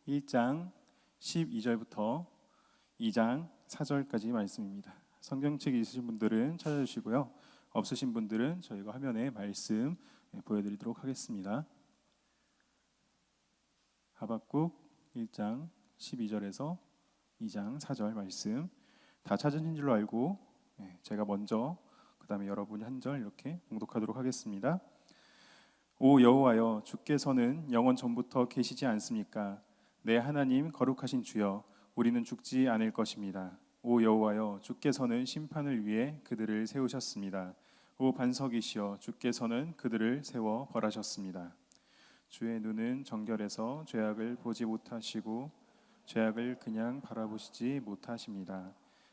1장 12절부터 2장 4절까지 말씀입니다. 성경책 있으신 분들은 찾아주시고요. 없으신 분들은 저희가 화면에 말씀 보여드리도록 하겠습니다. 하박국 1장 12절에서 2장 4절 말씀 다 찾으신 줄로 알고 제가 먼저 그 다음에 여러분이 한 절 이렇게 봉독하도록 하겠습니다. 오 여호와여, 주께서는 영원 전부터 계시지 않습니까? 내 하나님 거룩하신 주여, 우리는 죽지 않을 것입니다. 오 여호와여, 주께서는 심판을 위해 그들을 세우셨습니다. 오 반석이시여, 주께서는 그들을 세워 벌하셨습니다. 주의 눈은 정결해서 죄악을 보지 못하시고 죄악을 그냥 바라보시지 못하십니다.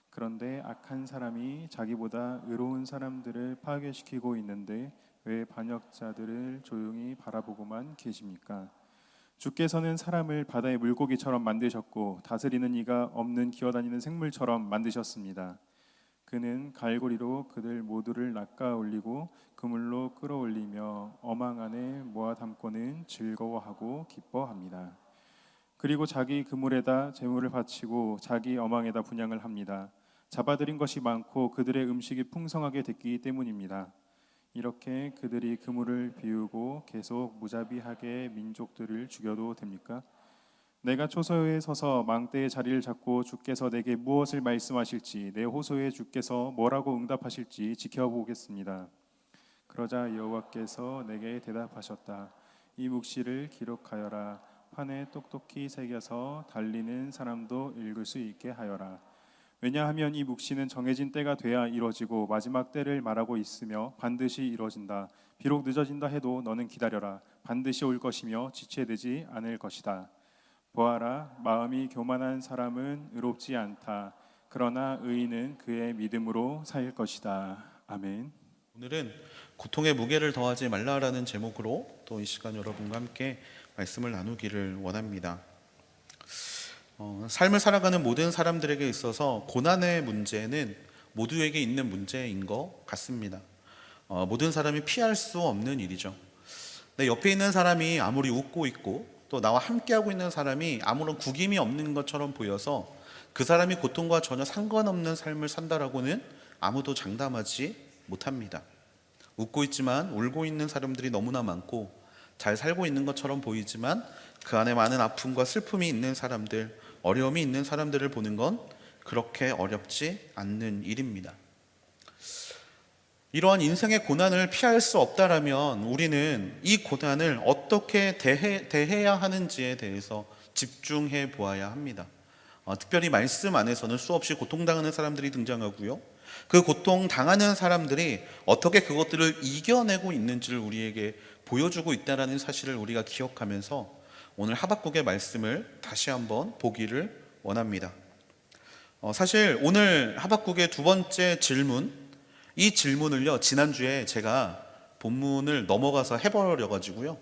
그런데 악한 사람이 자기보다 의로운 사람들을 파괴시키고 있는데 왜 반역자들을 조용히 바라보고만 계십니까? 주께서는 사람을 바다의 물고기처럼 만드셨고 다스리는 이가 없는 기어다니는 생물처럼 만드셨습니다. 그는 갈고리로 그들 모두를 낚아올리고 그물로 끌어올리며 어망 안에 모아 담고는 즐거워하고 기뻐합니다. 그리고 자기 그물에다 제물을 바치고 자기 어망에다 분향을 합니다. 잡아들인 것이 많고 그들의 음식이 풍성하게 됐기 때문입니다. 이렇게 그들이 그물을 비우고 계속 무자비하게 민족들을 죽여도 됩니까? 내가 초소에 서서 망대의 자리를 잡고 주께서 내게 무엇을 말씀하실지 내 호소에 주께서 뭐라고 응답하실지 지켜보겠습니다. 그러자 여호와께서 내게 대답하셨다. 이 묵시를 기록하여라. 판에 똑똑히 새겨서 달리는 사람도 읽을 수 있게 하여라. 왜냐하면 이 묵시는 정해진 때가 돼야 이루어지고 마지막 때를 말하고 있으며 반드시 이루어진다. 비록 늦어진다 해도 너는 기다려라. 반드시 올 것이며 지체되지 않을 것이다. 보아라, 마음이 교만한 사람은 의롭지 않다. 그러나 의인은 그의 믿음으로 살 것이다. 아멘. 오늘은 고통의 무게를 더하지 말라라는 제목으로 또 이 시간 여러분과 함께 말씀을 나누기를 원합니다. 삶을 살아가는 모든 사람들에게 있어서 고난의 문제는 모두에게 있는 문제인 것 같습니다. 모든 사람이 피할 수 없는 일이죠. 내 옆에 있는 사람이 아무리 웃고 있고 또 나와 함께하고 있는 사람이 아무런 구김이 없는 것처럼 보여서 그 사람이 고통과 전혀 상관없는 삶을 산다라고는 아무도 장담하지 못합니다. 웃고 있지만 울고 있는 사람들이 너무나 많고 잘 살고 있는 것처럼 보이지만 그 안에 많은 아픔과 슬픔이 있는 사람들, 어려움이 있는 사람들을 보는 건 그렇게 어렵지 않는 일입니다. 이러한 인생의 고난을 피할 수 없다라면 우리는 이 고난을 어떻게 대해야 하는지에 대해서 집중해 보아야 합니다. 특별히 말씀 안에서는 수없이 고통당하는 사람들이 등장하고요. 그 고통당하는 사람들이 어떻게 그것들을 이겨내고 있는지를 우리에게 보여주고 있다는 사실을 우리가 기억하면서 오늘 하박국의 말씀을 다시 한번 보기를 원합니다. 사실 오늘 하박국의 두 번째 질문, 이 질문을요 지난주에 제가 본문을 넘어가서 해버려가지고요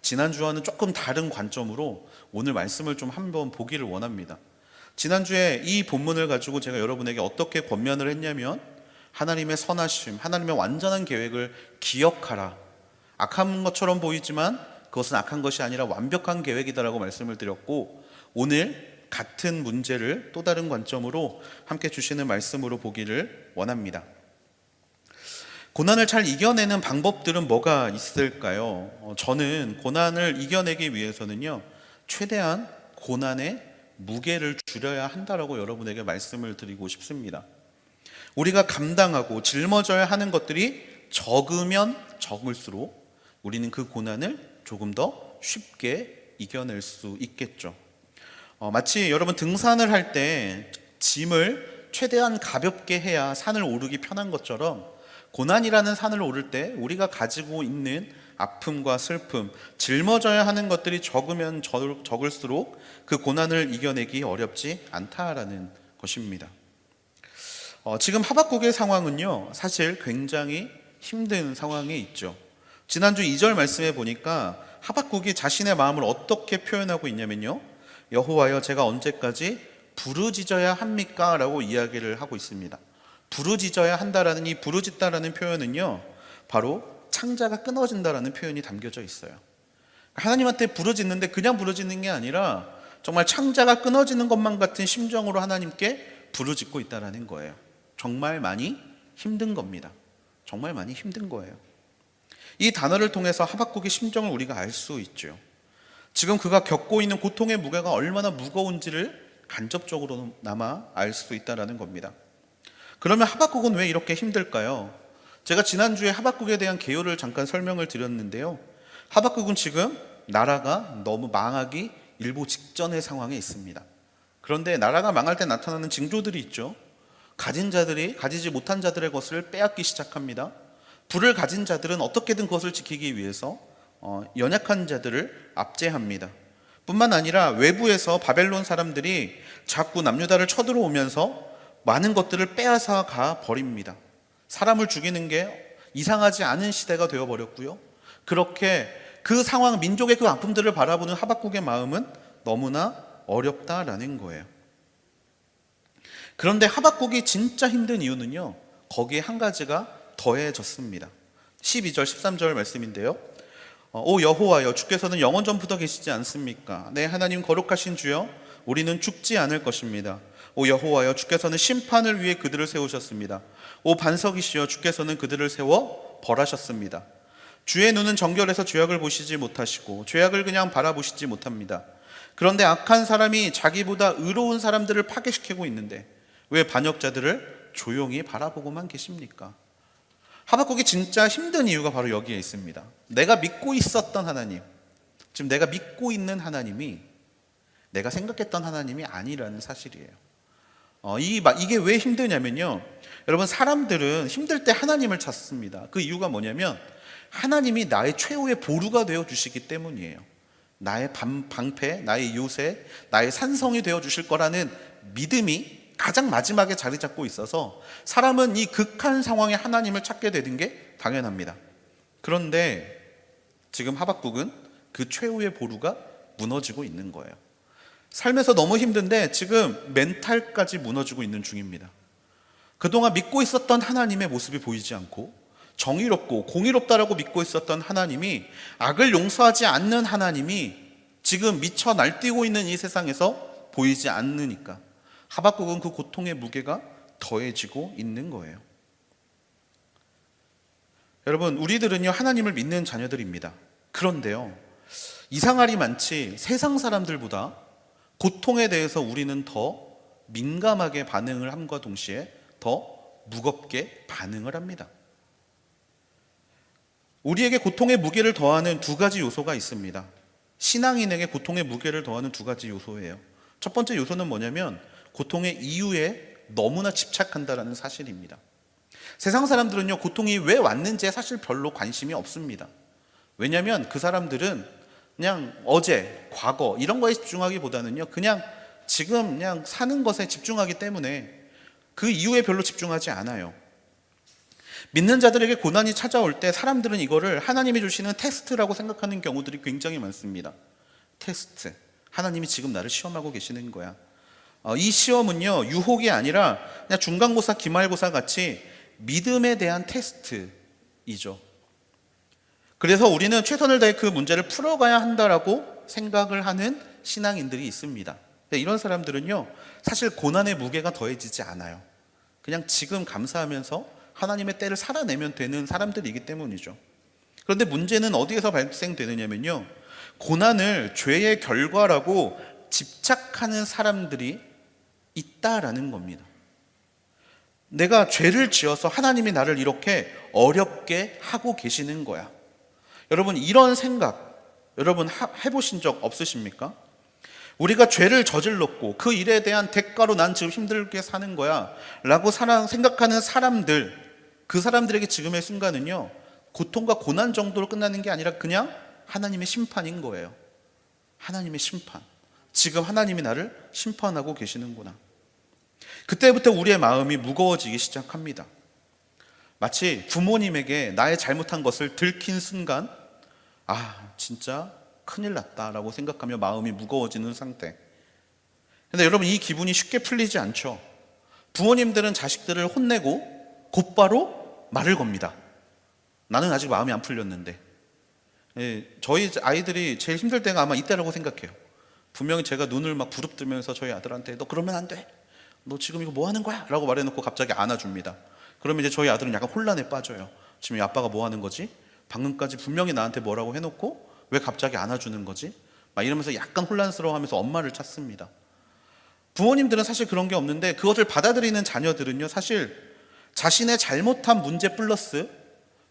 지난주와는 조금 다른 관점으로 오늘 말씀을 좀 한번 보기를 원합니다. 지난주에 이 본문을 가지고 제가 여러분에게 어떻게 권면을 했냐면 하나님의 선하심, 하나님의 완전한 계획을 기억하라. 악한 것처럼 보이지만 그것은 악한 것이 아니라 완벽한 계획이다라고 말씀을 드렸고, 오늘 같은 문제를 또 다른 관점으로 함께 주시는 말씀으로 보기를 원합니다. 고난을 잘 이겨내는 방법들은 뭐가 있을까요? 저는 고난을 이겨내기 위해서는요 최대한 고난의 무게를 줄여야 한다라고 여러분에게 말씀을 드리고 싶습니다. 우리가 감당하고 짊어져야 하는 것들이 적으면 적을수록 우리는 그 고난을 조금 더 쉽게 이겨낼 수 있겠죠. 마치 여러분 등산을 할 때 짐을 최대한 가볍게 해야 산을 오르기 편한 것처럼 고난이라는 산을 오를 때 우리가 가지고 있는 아픔과 슬픔, 짊어져야 하는 것들이 적으면 적을수록 그 고난을 이겨내기 어렵지 않다라는 것입니다. 지금 하박국의 상황은요 사실 굉장히 힘든 상황에 있죠. 지난주 2절 말씀에 보니까 하박국이 자신의 마음을 어떻게 표현하고 있냐면요, 여호와여, 제가 언제까지 부르짖어야 합니까? 라고 이야기를 하고 있습니다. 부르짖어야 한다라는 이 부르짖다라는 표현은요 바로 창자가 끊어진다라는 표현이 담겨져 있어요. 하나님한테 부르짖는데 그냥 부르짖는 게 아니라 정말 창자가 끊어지는 것만 같은 심정으로 하나님께 부르짖고 있다라는 거예요. 정말 많이 힘든 겁니다. 정말 많이 힘든 거예요. 이 단어를 통해서 하박국의 심정을 우리가 알 수 있죠. 지금 그가 겪고 있는 고통의 무게가 얼마나 무거운지를 간접적으로나마 알 수 있다라는 겁니다. 그러면 하박국은 왜 이렇게 힘들까요? 제가 지난주에 하박국에 대한 개요를 잠깐 설명을 드렸는데요. 하박국은 지금 나라가 너무 망하기 일보 직전의 상황에 있습니다. 그런데 나라가 망할 때 나타나는 징조들이 있죠. 가진 자들이 가지지 못한 자들의 것을 빼앗기 시작합니다. 부를 가진 자들은 어떻게든 그것을 지키기 위해서 연약한 자들을 압제합니다. 뿐만 아니라 외부에서 바벨론 사람들이 자꾸 남유다를 쳐들어오면서 많은 것들을 빼앗아 가 버립니다. 사람을 죽이는 게 이상하지 않은 시대가 되어버렸고요. 그렇게 그 상황, 민족의 그 아픔들을 바라보는 하박국의 마음은 너무나 어렵다라는 거예요. 그런데 하박국이 진짜 힘든 이유는요, 거기에 한 가지가 더해졌습니다. 12절, 13절 말씀인데요. 오 여호와여, 주께서는 영원전부터 계시지 않습니까? 내 하나님 거룩하신 주여, 우리는 죽지 않을 것입니다. 오 여호와여, 주께서는 심판을 위해 그들을 세우셨습니다. 오 반석이시여, 주께서는 그들을 세워 벌하셨습니다. 주의 눈은 정결해서 죄악을 보시지 못하시고 죄악을 그냥 바라보시지 못합니다. 그런데 악한 사람이 자기보다 의로운 사람들을 파괴시키고 있는데 왜 반역자들을 조용히 바라보고만 계십니까? 하박국이 진짜 힘든 이유가 바로 여기에 있습니다. 내가 믿고 있었던 하나님, 지금 내가 믿고 있는 하나님이 내가 생각했던 하나님이 아니라는 사실이에요. 이게 왜 힘드냐면요, 여러분, 사람들은 힘들 때 하나님을 찾습니다. 그 이유가 뭐냐면 하나님이 나의 최후의 보루가 되어 주시기 때문이에요. 나의 방패, 나의 요새, 나의 산성이 되어 주실 거라는 믿음이 가장 마지막에 자리 잡고 있어서 사람은 이 극한 상황에 하나님을 찾게 되는 게 당연합니다. 그런데 지금 하박국은 그 최후의 보루가 무너지고 있는 거예요. 삶에서 너무 힘든데 지금 멘탈까지 무너지고 있는 중입니다. 그동안 믿고 있었던 하나님의 모습이 보이지 않고 정의롭고 공의롭다라고 믿고 있었던 하나님이, 악을 용서하지 않는 하나님이 지금 미쳐 날뛰고 있는 이 세상에서 보이지 않으니까 하박국은 그 고통의 무게가 더해지고 있는 거예요. 여러분, 우리들은요 하나님을 믿는 자녀들입니다. 그런데요, 이상할이 많지 세상 사람들보다 고통에 대해서 우리는 더 민감하게 반응을 함과 동시에 더 무겁게 반응을 합니다. 우리에게 고통의 무게를 더하는 두 가지 요소가 있습니다. 신앙인에게 고통의 무게를 더하는 두 가지 요소예요. 첫 번째 요소는 뭐냐면 고통의 이유에 너무나 집착한다라는 사실입니다. 세상 사람들은요 고통이 왜 왔는지에 사실 별로 관심이 없습니다. 왜냐하면 그 사람들은 그냥 어제, 과거 이런 거에 집중하기보다는요 그냥 지금 그냥 사는 것에 집중하기 때문에 그 이유에 별로 집중하지 않아요. 믿는 자들에게 고난이 찾아올 때 사람들은 이거를 하나님이 주시는 테스트라고 생각하는 경우들이 굉장히 많습니다. 테스트, 하나님이 지금 나를 시험하고 계시는 거야. 이 시험은요 유혹이 아니라 그냥 중간고사, 기말고사 같이 믿음에 대한 테스트이죠. 그래서 우리는 최선을 다해 그 문제를 풀어가야 한다라고 생각을 하는 신앙인들이 있습니다. 이런 사람들은요 사실 고난의 무게가 더해지지 않아요. 그냥 지금 감사하면서 하나님의 때를 살아내면 되는 사람들이기 때문이죠. 그런데 문제는 어디에서 발생되느냐면요, 고난을 죄의 결과라고 집착하는 사람들이 있다라는 겁니다. 내가 죄를 지어서 하나님이 나를 이렇게 어렵게 하고 계시는 거야. 여러분, 이런 생각 여러분 해보신 적 없으십니까? 우리가 죄를 저질렀고 그 일에 대한 대가로 난 지금 힘들게 사는 거야 라고 생각하는 사람들, 그 사람들에게 지금의 순간은요 고통과 고난 정도로 끝나는 게 아니라 그냥 하나님의 심판인 거예요. 하나님의 심판. 지금 하나님이 나를 심판하고 계시는구나. 그때부터 우리의 마음이 무거워지기 시작합니다. 마치 부모님에게 나의 잘못한 것을 들킨 순간 진짜 큰일 났다라고 생각하며 마음이 무거워지는 상태. 근데 여러분, 이 기분이 쉽게 풀리지 않죠. 부모님들은 자식들을 혼내고 곧바로 말을 겁니다. 나는 아직 마음이 안 풀렸는데. 저희 아이들이 제일 힘들 때가 아마 이때라고 생각해요. 분명히 제가 눈을 막 부릅뜨면서 저희 아들한테 너 그러면 안 돼. 너 지금 이거 뭐 하는 거야? 라고 말해놓고 갑자기 안아줍니다. 그러면 이제 저희 아들은 약간 혼란에 빠져요. 지금 이 아빠가 뭐 하는 거지? 방금까지 분명히 나한테 뭐라고 해놓고 왜 갑자기 안아주는 거지? 막 이러면서 약간 혼란스러워하면서 엄마를 찾습니다. 부모님들은 사실 그런 게 없는데 그것을 받아들이는 자녀들은요, 사실 자신의 잘못한 문제 플러스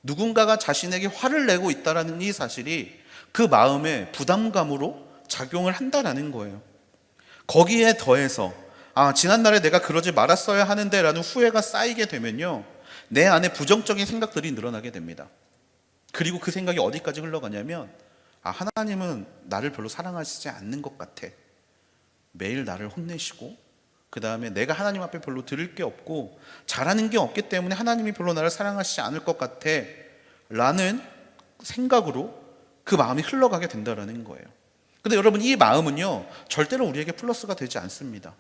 누군가가 자신에게 화를 내고 있다는 이 사실이 그 마음에 부담감으로 작용을 한다라는 거예요. 거기에 더해서 지난날에 내가 그러지 말았어야 하는데 라는 후회가 쌓이게 되면요, 내 안에 부정적인 생각들이 늘어나게 됩니다. 그리고 그 생각이 어디까지 흘러가냐면 하나님은 나를 별로 사랑하시지 않는 것 같아. 매일 나를 혼내시고 그 다음에 내가 하나님 앞에 별로 들을 게 없고 잘하는 게 없기 때문에 하나님이 별로 나를 사랑하시지 않을 것 같아 라는 생각으로 그 마음이 흘러가게 된다는 거예요. 근데 여러분, 이 마음은요 절대로 우리에게 플러스가 되지 않습니다.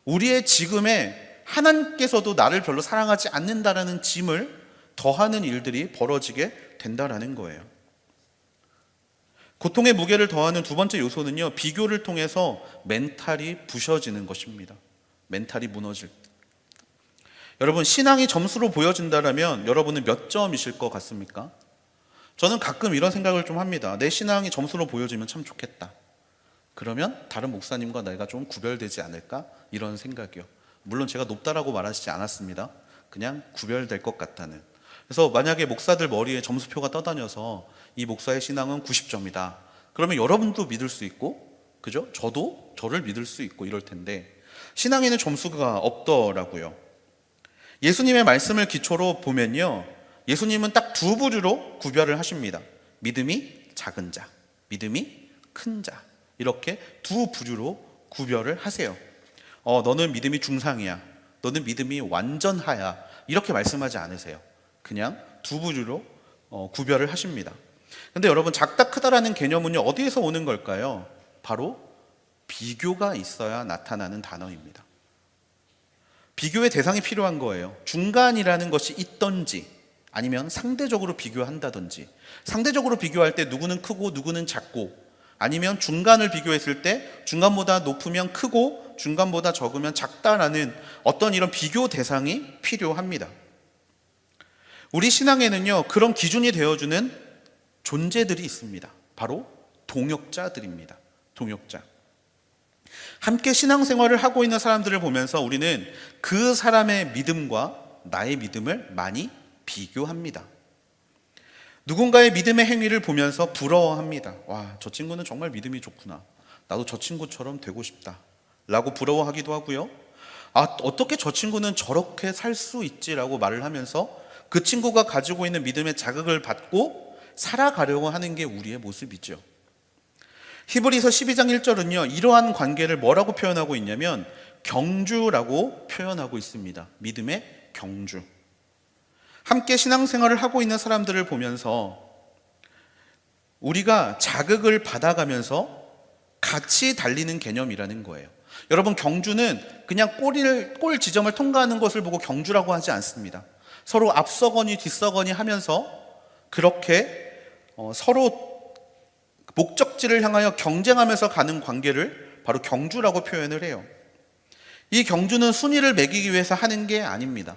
우리의 지금에 하나님께서도 나를 별로 사랑하지 않는다라는 짐을 더하는 일들이 벌어지게 된다라는 거예요. 고통의 무게를 더하는 두 번째 요소는요, 비교를 통해서 멘탈이 부셔지는 것입니다. 멘탈이 무너질 때. 여러분, 신앙이 점수로 보여진다면 여러분은 몇 점이실 것 같습니까? 저는 가끔 이런 생각을 좀 합니다. 내 신앙이 점수로 보여지면 참 좋겠다. 그러면 다른 목사님과 내가 좀 구별되지 않을까? 이런 생각이요. 물론 제가 높다라고 말하시지 않았습니다. 그냥 구별될 것 같다는. 그래서 만약에 목사들 머리에 점수표가 떠다녀서 이 목사의 신앙은 90점이다. 그러면 여러분도 믿을 수 있고, 그죠? 저도 저를 믿을 수 있고 이럴 텐데, 신앙에는 점수가 없더라고요. 예수님의 말씀을 기초로 보면요, 예수님은 딱 두 부류로 구별을 하십니다. 믿음이 작은 자, 믿음이 큰 자. 이렇게 두 부류로 구별을 하세요. 너는 믿음이 중상이야, 너는 믿음이 완전하야, 이렇게 말씀하지 않으세요. 그냥 두 부류로 구별을 하십니다. 근데 여러분, 작다 크다라는 개념은요 어디에서 오는 걸까요? 바로 비교가 있어야 나타나는 단어입니다. 비교의 대상이 필요한 거예요. 중간이라는 것이 있던지 아니면 상대적으로 비교한다든지, 상대적으로 비교할 때 누구는 크고 누구는 작고, 아니면 중간을 비교했을 때 중간보다 높으면 크고 중간보다 적으면 작다라는 어떤 이런 비교 대상이 필요합니다. 우리 신앙에는요 그런 기준이 되어주는 존재들이 있습니다. 바로 동역자들입니다. 동역자. 함께 신앙생활을 하고 있는 사람들을 보면서 우리는 그 사람의 믿음과 나의 믿음을 많이 비교합니다. 누군가의 믿음의 행위를 보면서 부러워합니다. 와, 저 친구는 정말 믿음이 좋구나. 나도 저 친구처럼 되고 싶다. 라고 부러워하기도 하고요. 어떻게 저 친구는 저렇게 살 수 있지라고 말을 하면서 그 친구가 가지고 있는 믿음의 자극을 받고 살아가려고 하는 게 우리의 모습이죠. 히브리서 12장 1절은요 이러한 관계를 뭐라고 표현하고 있냐면 경주라고 표현하고 있습니다. 믿음의 경주. 함께 신앙생활을 하고 있는 사람들을 보면서 우리가 자극을 받아가면서 같이 달리는 개념이라는 거예요. 여러분, 경주는 그냥 골 지점을 통과하는 것을 보고 경주라고 하지 않습니다. 서로 앞서거니 뒤서거니 하면서 그렇게 서로 목적지를 향하여 경쟁하면서 가는 관계를 바로 경주라고 표현을 해요. 이 경주는 순위를 매기기 위해서 하는 게 아닙니다.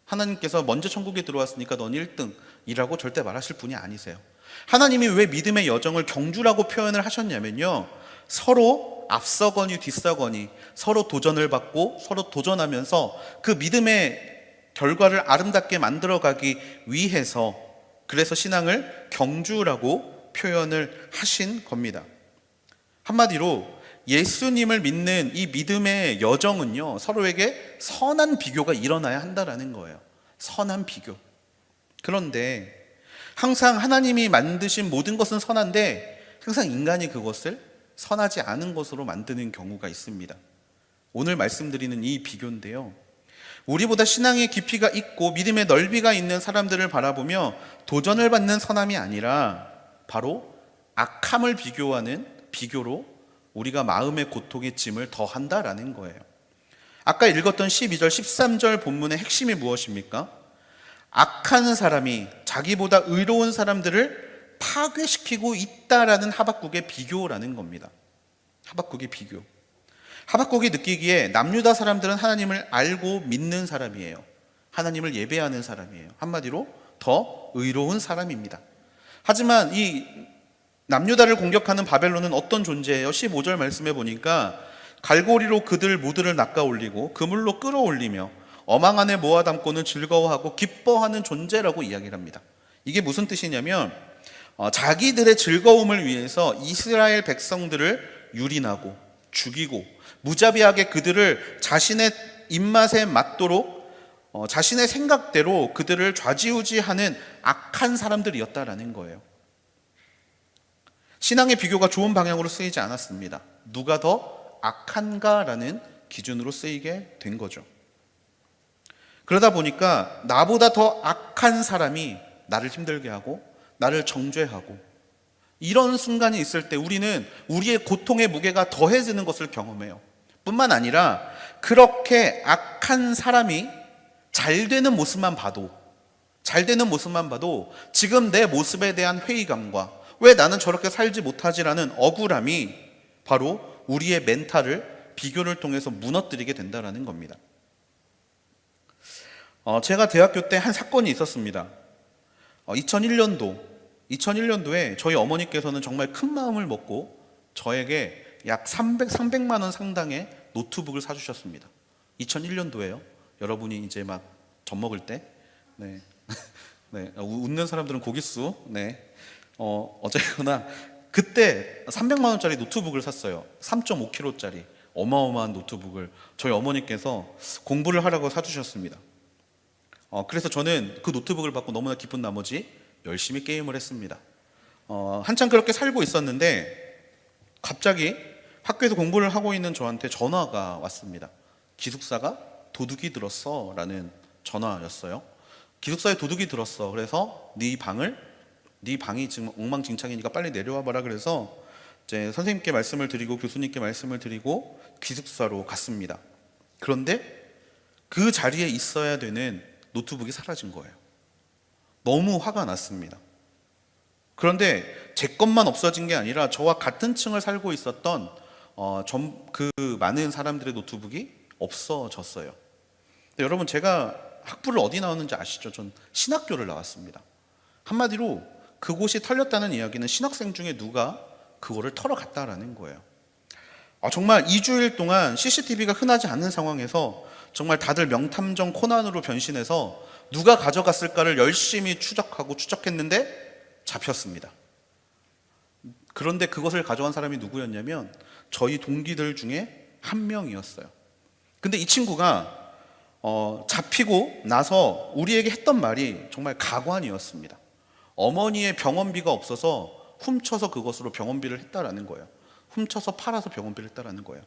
하나님께서 먼저 천국에 들어왔으니까 넌 1등이라고 절대 말하실 분이 아니세요. 하나님이 왜 믿음의 여정을 경주라고 표현을 하셨냐면요, 서로 앞서거니 뒤서거니 서로 도전을 받고 서로 도전하면서 그 믿음의 결과를 아름답게 만들어가기 위해서, 그래서 신앙을 경주라고 표현을 하신 겁니다. 한마디로 예수님을 믿는 이 믿음의 여정은요 서로에게 선한 비교가 일어나야 한다라는 거예요. 선한 비교. 그런데 항상 하나님이 만드신 모든 것은 선한데 항상 인간이 그것을 선하지 않은 것으로 만드는 경우가 있습니다. 오늘 말씀드리는 이 비교인데요, 우리보다 신앙의 깊이가 있고 믿음의 넓이가 있는 사람들을 바라보며 도전을 받는 선함이 아니라 바로 악함을 비교하는 비교로 우리가 마음의 고통의 짐을 더한다라는 거예요. 아까 읽었던 12절, 13절 본문의 핵심이 무엇입니까? 악한 사람이 자기보다 의로운 사람들을 파괴시키고 있다라는 하박국의 비교라는 겁니다. 하박국의 비교. 하박국이 느끼기에 남유다 사람들은 하나님을 알고 믿는 사람이에요. 하나님을 예배하는 사람이에요. 한마디로 더 의로운 사람입니다. 하지만 이 남유다를 공격하는 바벨론은 어떤 존재예요? 15절 말씀에 보니까 갈고리로 그들 모두를 낚아올리고 그물로 끌어올리며 어망 안에 모아담고는 즐거워하고 기뻐하는 존재라고 이야기를 합니다. 이게 무슨 뜻이냐면 자기들의 즐거움을 위해서 이스라엘 백성들을 유린하고 죽이고 무자비하게 그들을 자신의 입맛에 맞도록 자신의 생각대로 그들을 좌지우지하는 악한 사람들이었다라는 거예요. 신앙의 비교가 좋은 방향으로 쓰이지 않았습니다. 누가 더 악한가라는 기준으로 쓰이게 된 거죠. 그러다 보니까 나보다 더 악한 사람이 나를 힘들게 하고 나를 정죄하고 이런 순간이 있을 때 우리는 우리의 고통의 무게가 더해지는 것을 경험해요. 뿐만 아니라 그렇게 악한 사람이 잘 되는 모습만 봐도 지금 내 모습에 대한 회의감과 왜 나는 저렇게 살지 못하지라는 억울함이 바로 우리의 멘탈을 비교를 통해서 무너뜨리게 된다는 겁니다. 제가 대학교 때 한 사건이 있었습니다. 2001년도에 저희 어머니께서는 정말 큰 마음을 먹고 저에게 약 300만 원 상당의 노트북을 사주셨습니다. 2001년도에요. 여러분이 이제 막 젖 먹을 때. 네. 네. 웃는 사람들은 고깃수. 네. 어쨌거나 그때 300만 원짜리 노트북을 샀어요. 3.5kg짜리 어마어마한 노트북을 저희 어머니께서 공부를 하라고 사주셨습니다. 그래서 저는 그 노트북을 받고 너무나 기쁜 나머지 열심히 게임을 했습니다. 한참 그렇게 살고 있었는데 갑자기 학교에서 공부를 하고 있는 저한테 전화가 왔습니다. 기숙사가 도둑이 들었어 라는 전화였어요. 기숙사에 도둑이 들었어. 그래서 네 방이 지금 엉망진창이니까 빨리 내려와 봐라. 그래서 이제 선생님께 말씀을 드리고 교수님께 말씀을 드리고 기숙사로 갔습니다. 그런데 그 자리에 있어야 되는 노트북이 사라진 거예요. 너무 화가 났습니다. 그런데 제 것만 없어진 게 아니라 저와 같은 층을 살고 있었던 그 많은 사람들의 노트북이 없어졌어요. 근데 여러분, 제가 학부를 어디 나왔는지 아시죠? 전 신학교를 나왔습니다. 한마디로 그곳이 털렸다는 이야기는 신학생 중에 누가 그거를 털어갔다라는 거예요. 정말 2주일 동안 CCTV가 흔하지 않는 상황에서 정말 다들 명탐정 코난으로 변신해서 누가 가져갔을까를 열심히 추적했는데 잡혔습니다. 그런데 그것을 가져간 사람이 누구였냐면 저희 동기들 중에 한 명이었어요. 근데 이 친구가 잡히고 나서 우리에게 했던 말이 정말 가관이었습니다. 어머니의 병원비가 없어서 훔쳐서 그것으로 병원비를 했다라는 거예요. 훔쳐서 팔아서 병원비를 했다라는 거예요.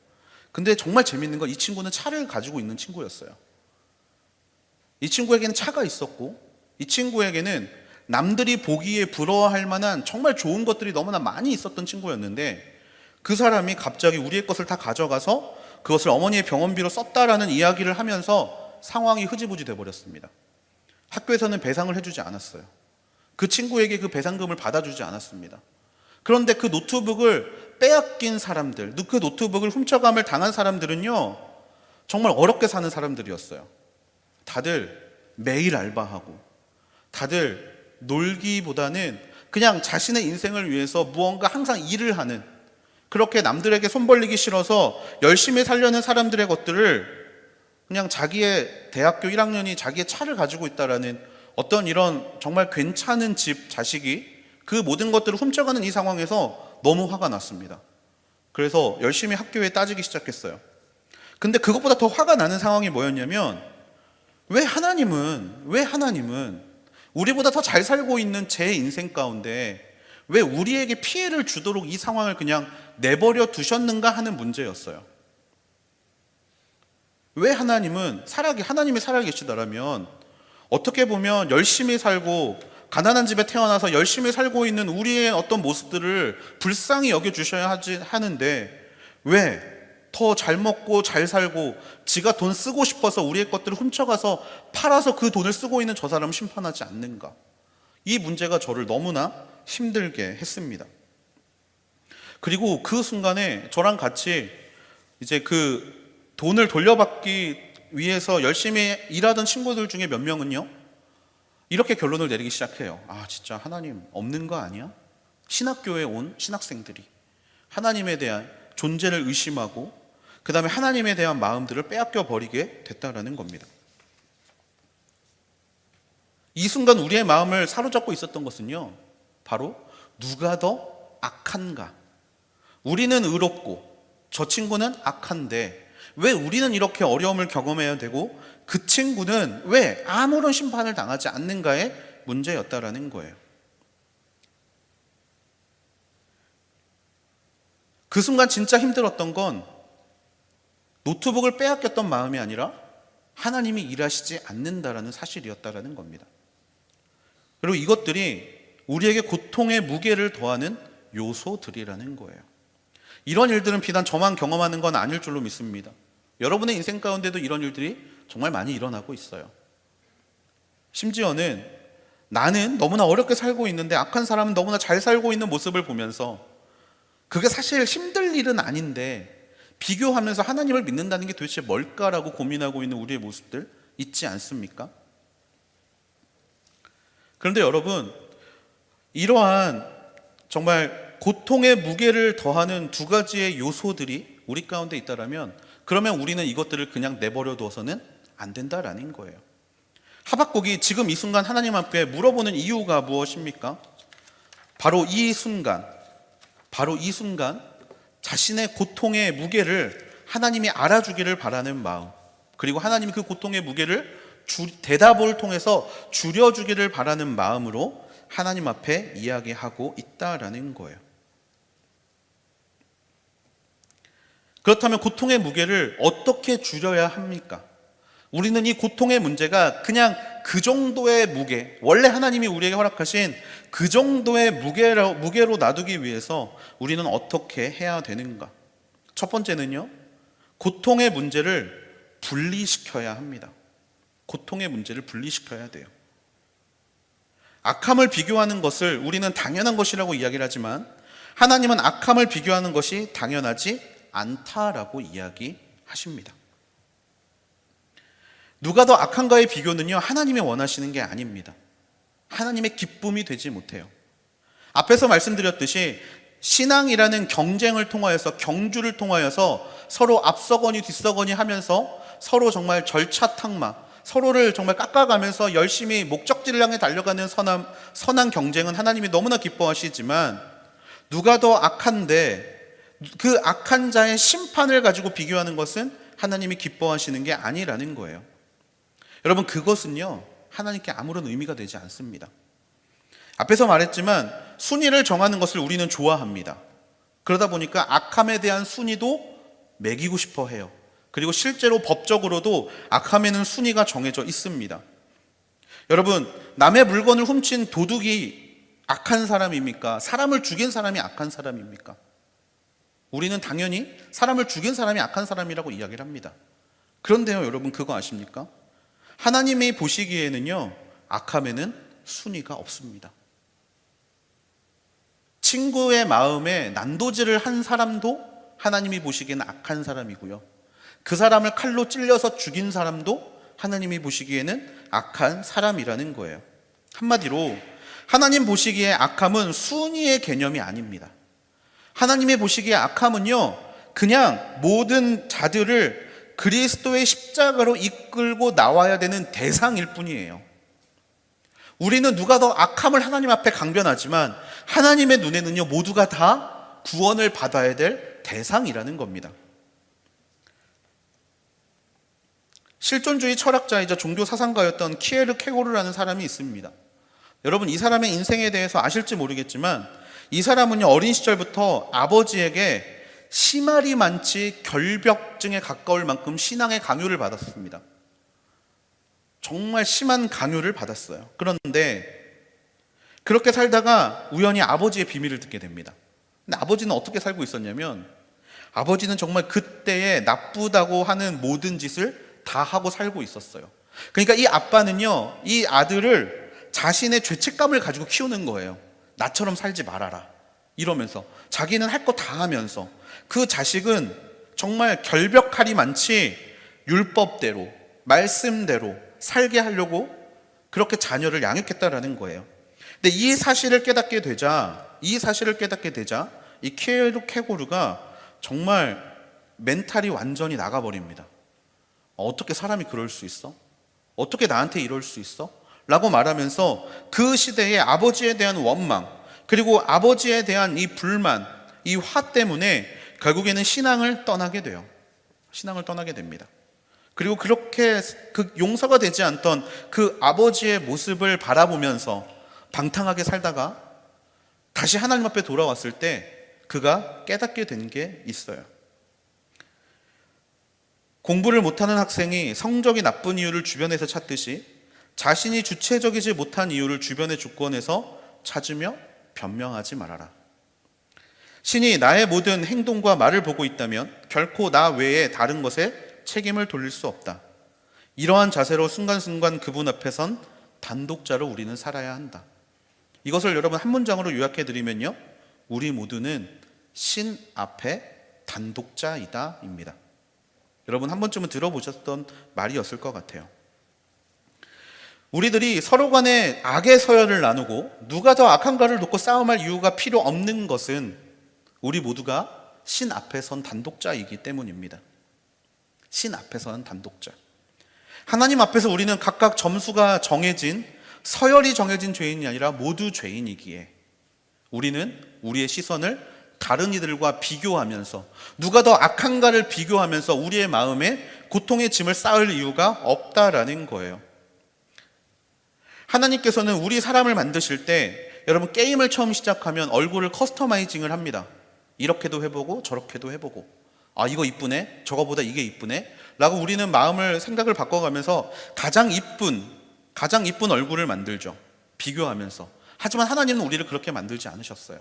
근데 정말 재밌는 건 이 친구는 차를 가지고 있는 친구였어요. 이 친구에게는 차가 있었고 이 친구에게는 남들이 보기에 부러워할 만한 정말 좋은 것들이 너무나 많이 있었던 친구였는데 그 사람이 갑자기 우리의 것을 다 가져가서 그것을 어머니의 병원비로 썼다라는 이야기를 하면서 상황이 흐지부지 돼버렸습니다. 학교에서는 배상을 해주지 않았어요. 그 친구에게 그 배상금을 받아주지 않았습니다. 그런데 그 노트북을 빼앗긴 사람들, 그 노트북을 훔쳐감을 당한 사람들은요, 정말 어렵게 사는 사람들이었어요. 다들 매일 알바하고, 다들 놀기보다는 그냥 자신의 인생을 위해서 무언가 항상 일을 하는, 그렇게 남들에게 손 벌리기 싫어서 열심히 살려는 사람들의 것들을 그냥 자기의 대학교 1학년이 자기의 차를 가지고 있다라는 어떤 이런 정말 괜찮은 집 자식이 그 모든 것들을 훔쳐가는 이 상황에서 너무 화가 났습니다. 그래서 열심히 학교에 따지기 시작했어요. 근데 그것보다 더 화가 나는 상황이 뭐였냐면 왜 하나님은 우리보다 더 잘 살고 있는 제 인생 가운데 왜 우리에게 피해를 주도록 이 상황을 그냥 내버려 두셨는가 하는 문제였어요. 왜 하나님이 살아계시다라면 어떻게 보면 열심히 살고 가난한 집에 태어나서 열심히 살고 있는 우리의 어떤 모습들을 불쌍히 여겨주셔야 하는데 왜 더 잘 먹고 잘 살고 지가 돈 쓰고 싶어서 우리의 것들을 훔쳐가서 팔아서 그 돈을 쓰고 있는 저 사람을 심판하지 않는가? 이 문제가 저를 너무나 힘들게 했습니다. 그리고 그 순간에 저랑 같이 이제 그 돈을 돌려받기 위해서 열심히 일하던 친구들 중에 몇 명은요, 이렇게 결론을 내리기 시작해요. 아, 진짜 하나님 없는 거 아니야? 신학교에 온 신학생들이 하나님에 대한 존재를 의심하고 그 다음에 하나님에 대한 마음들을 빼앗겨 버리게 됐다라는 겁니다. 이 순간 우리의 마음을 사로잡고 있었던 것은요, 바로 누가 더 악한가? 우리는 의롭고 저 친구는 악한데 왜 우리는 이렇게 어려움을 경험해야 되고 그 친구는 왜 아무런 심판을 당하지 않는가의 문제였다라는 거예요. 그 순간 진짜 힘들었던 건 노트북을 빼앗겼던 마음이 아니라 하나님이 일하시지 않는다라는 사실이었다라는 겁니다. 그리고 이것들이 우리에게 고통의 무게를 더하는 요소들이라는 거예요. 이런 일들은 비단 저만 경험하는 건 아닐 줄로 믿습니다. 여러분의 인생 가운데도 이런 일들이 정말 많이 일어나고 있어요. 심지어는 나는 너무나 어렵게 살고 있는데 악한 사람은 너무나 잘 살고 있는 모습을 보면서 그게 사실 힘들 일은 아닌데 비교하면서 하나님을 믿는다는 게 도대체 뭘까라고 고민하고 있는 우리의 모습들 있지 않습니까? 그런데 여러분, 이러한 정말 고통의 무게를 더하는 두 가지의 요소들이 우리 가운데 있다라면 그러면 우리는 이것들을 그냥 내버려 두어서는 안 된다라는 거예요. 하박국이 지금 이 순간 하나님 앞에 물어보는 이유가 무엇입니까? 바로 이 순간 자신의 고통의 무게를 하나님이 알아주기를 바라는 마음, 그리고 하나님이 그 고통의 무게를 대답을 통해서 줄여주기를 바라는 마음으로 하나님 앞에 이야기하고 있다라는 거예요. 그렇다면 고통의 무게를 어떻게 줄여야 합니까? 우리는 이 고통의 문제가 그냥 그 정도의 무게, 원래 하나님이 우리에게 허락하신 그 정도의 무게로 놔두기 위해서 우리는 어떻게 해야 되는가? 첫 번째는요, 고통의 문제를 분리시켜야 합니다. 고통의 문제를 분리시켜야 돼요. 악함을 비교하는 것을 우리는 당연한 것이라고 이야기를 하지만 하나님은 악함을 비교하는 것이 당연하지 않다라고 이야기하십니다. 누가 더 악한가의 비교는요, 하나님이 원하시는 게 아닙니다. 하나님의 기쁨이 되지 못해요. 앞에서 말씀드렸듯이 신앙이라는 경쟁을 통하여서, 경주를 통하여서 서로 앞서거니 뒤서거니 하면서 서로 정말 절차탕마, 서로를 정말 깎아가면서 열심히 목적지를 향해 달려가는 선한 경쟁은 하나님이 너무나 기뻐하시지만 누가 더 악한데 그 악한 자의 심판을 가지고 비교하는 것은 하나님이 기뻐하시는 게 아니라는 거예요. 여러분, 그것은요, 하나님께 아무런 의미가 되지 않습니다. 앞에서 말했지만 순위를 정하는 것을 우리는 좋아합니다. 그러다 보니까 악함에 대한 순위도 매기고 싶어 해요. 그리고 실제로 법적으로도 악함에는 순위가 정해져 있습니다. 여러분, 남의 물건을 훔친 도둑이 악한 사람입니까? 사람을 죽인 사람이 악한 사람입니까? 우리는 당연히 사람을 죽인 사람이 악한 사람이라고 이야기를 합니다. 그런데요, 여러분, 그거 아십니까? 하나님이 보시기에는요, 악함에는 순위가 없습니다. 친구의 마음에 난도질을 한 사람도 하나님이 보시기에는 악한 사람이고요, 그 사람을 칼로 찔려서 죽인 사람도 하나님이 보시기에는 악한 사람이라는 거예요. 한마디로 하나님 보시기에 악함은 순위의 개념이 아닙니다. 하나님이 보시기에 악함은요, 그냥 모든 자들을 그리스도의 십자가로 이끌고 나와야 되는 대상일 뿐이에요. 우리는 누가 더 악함을 하나님 앞에 강변하지만 하나님의 눈에는요, 모두가 다 구원을 받아야 될 대상이라는 겁니다. 실존주의 철학자이자 종교 사상가였던 키에르케고르라는 사람이 있습니다. 여러분, 이 사람의 인생에 대해서 아실지 모르겠지만 이 사람은요, 어린 시절부터 아버지에게 심할이 많지 결벽증에 가까울 만큼 신앙의 강요를 받았습니다. 정말 심한 강요를 받았어요. 그런데 그렇게 살다가 우연히 아버지의 비밀을 듣게 됩니다. 근데 아버지는 어떻게 살고 있었냐면 아버지는 정말 그때에 나쁘다고 하는 모든 짓을 다 하고 살고 있었어요. 그러니까 이 아빠는요, 이 아들을 자신의 죄책감을 가지고 키우는 거예요. 나처럼 살지 말아라. 이러면서 자기는 할 거 다 하면서 그 자식은 정말 결벽할이 많지 율법대로 말씀대로 살게 하려고 그렇게 자녀를 양육했다라는 거예요. 근데 이 사실을 깨닫게 되자 이 케고르가 정말 멘탈이 완전히 나가버립니다. 어떻게 사람이 그럴 수 있어? 어떻게 나한테 이럴 수 있어? 라고 말하면서 그 시대의 아버지에 대한 원망, 그리고 아버지에 대한 이 불만, 이 화 때문에 결국에는 신앙을 떠나게 돼요. 신앙을 떠나게 됩니다. 그리고 그렇게 그 용서가 되지 않던 그 아버지의 모습을 바라보면서 방탕하게 살다가 다시 하나님 앞에 돌아왔을 때 그가 깨닫게 된 게 있어요. 공부를 못하는 학생이 성적이 나쁜 이유를 주변에서 찾듯이 자신이 주체적이지 못한 이유를 주변의 조건에서 찾으며 변명하지 말아라. 신이 나의 모든 행동과 말을 보고 있다면 결코 나 외에 다른 것에 책임을 돌릴 수 없다. 이러한 자세로 순간순간 그분 앞에 선 단독자로 우리는 살아야 한다. 이것을 여러분 한 문장으로 요약해 드리면요, 우리 모두는 신 앞에 단독자이다 입니다. 여러분 한 번쯤은 들어보셨던 말이었을 것 같아요. 우리들이 서로 간에 악의 서열을 나누고 누가 더 악한가를 놓고 싸움할 이유가 필요 없는 것은 우리 모두가 신 앞에 선 단독자이기 때문입니다. 신 앞에 선 단독자. 하나님 앞에서 우리는 각각 점수가 정해진, 서열이 정해진 죄인이 아니라 모두 죄인이기에 우리는 우리의 시선을 다른 이들과 비교하면서 누가 더 악한가를 비교하면서 우리의 마음에 고통의 짐을 쌓을 이유가 없다라는 거예요. 하나님께서는 우리 사람을 만드실 때 여러분 게임을 처음 시작하면 얼굴을 커스터마이징을 합니다. 이렇게도 해보고 저렇게도 해보고, 아 이거 이쁘네, 저거보다 이게 이쁘네 라고 우리는 마음을 생각을 바꿔가면서 가장 이쁜 얼굴을 만들죠. 비교하면서. 하지만 하나님은 우리를 그렇게 만들지 않으셨어요.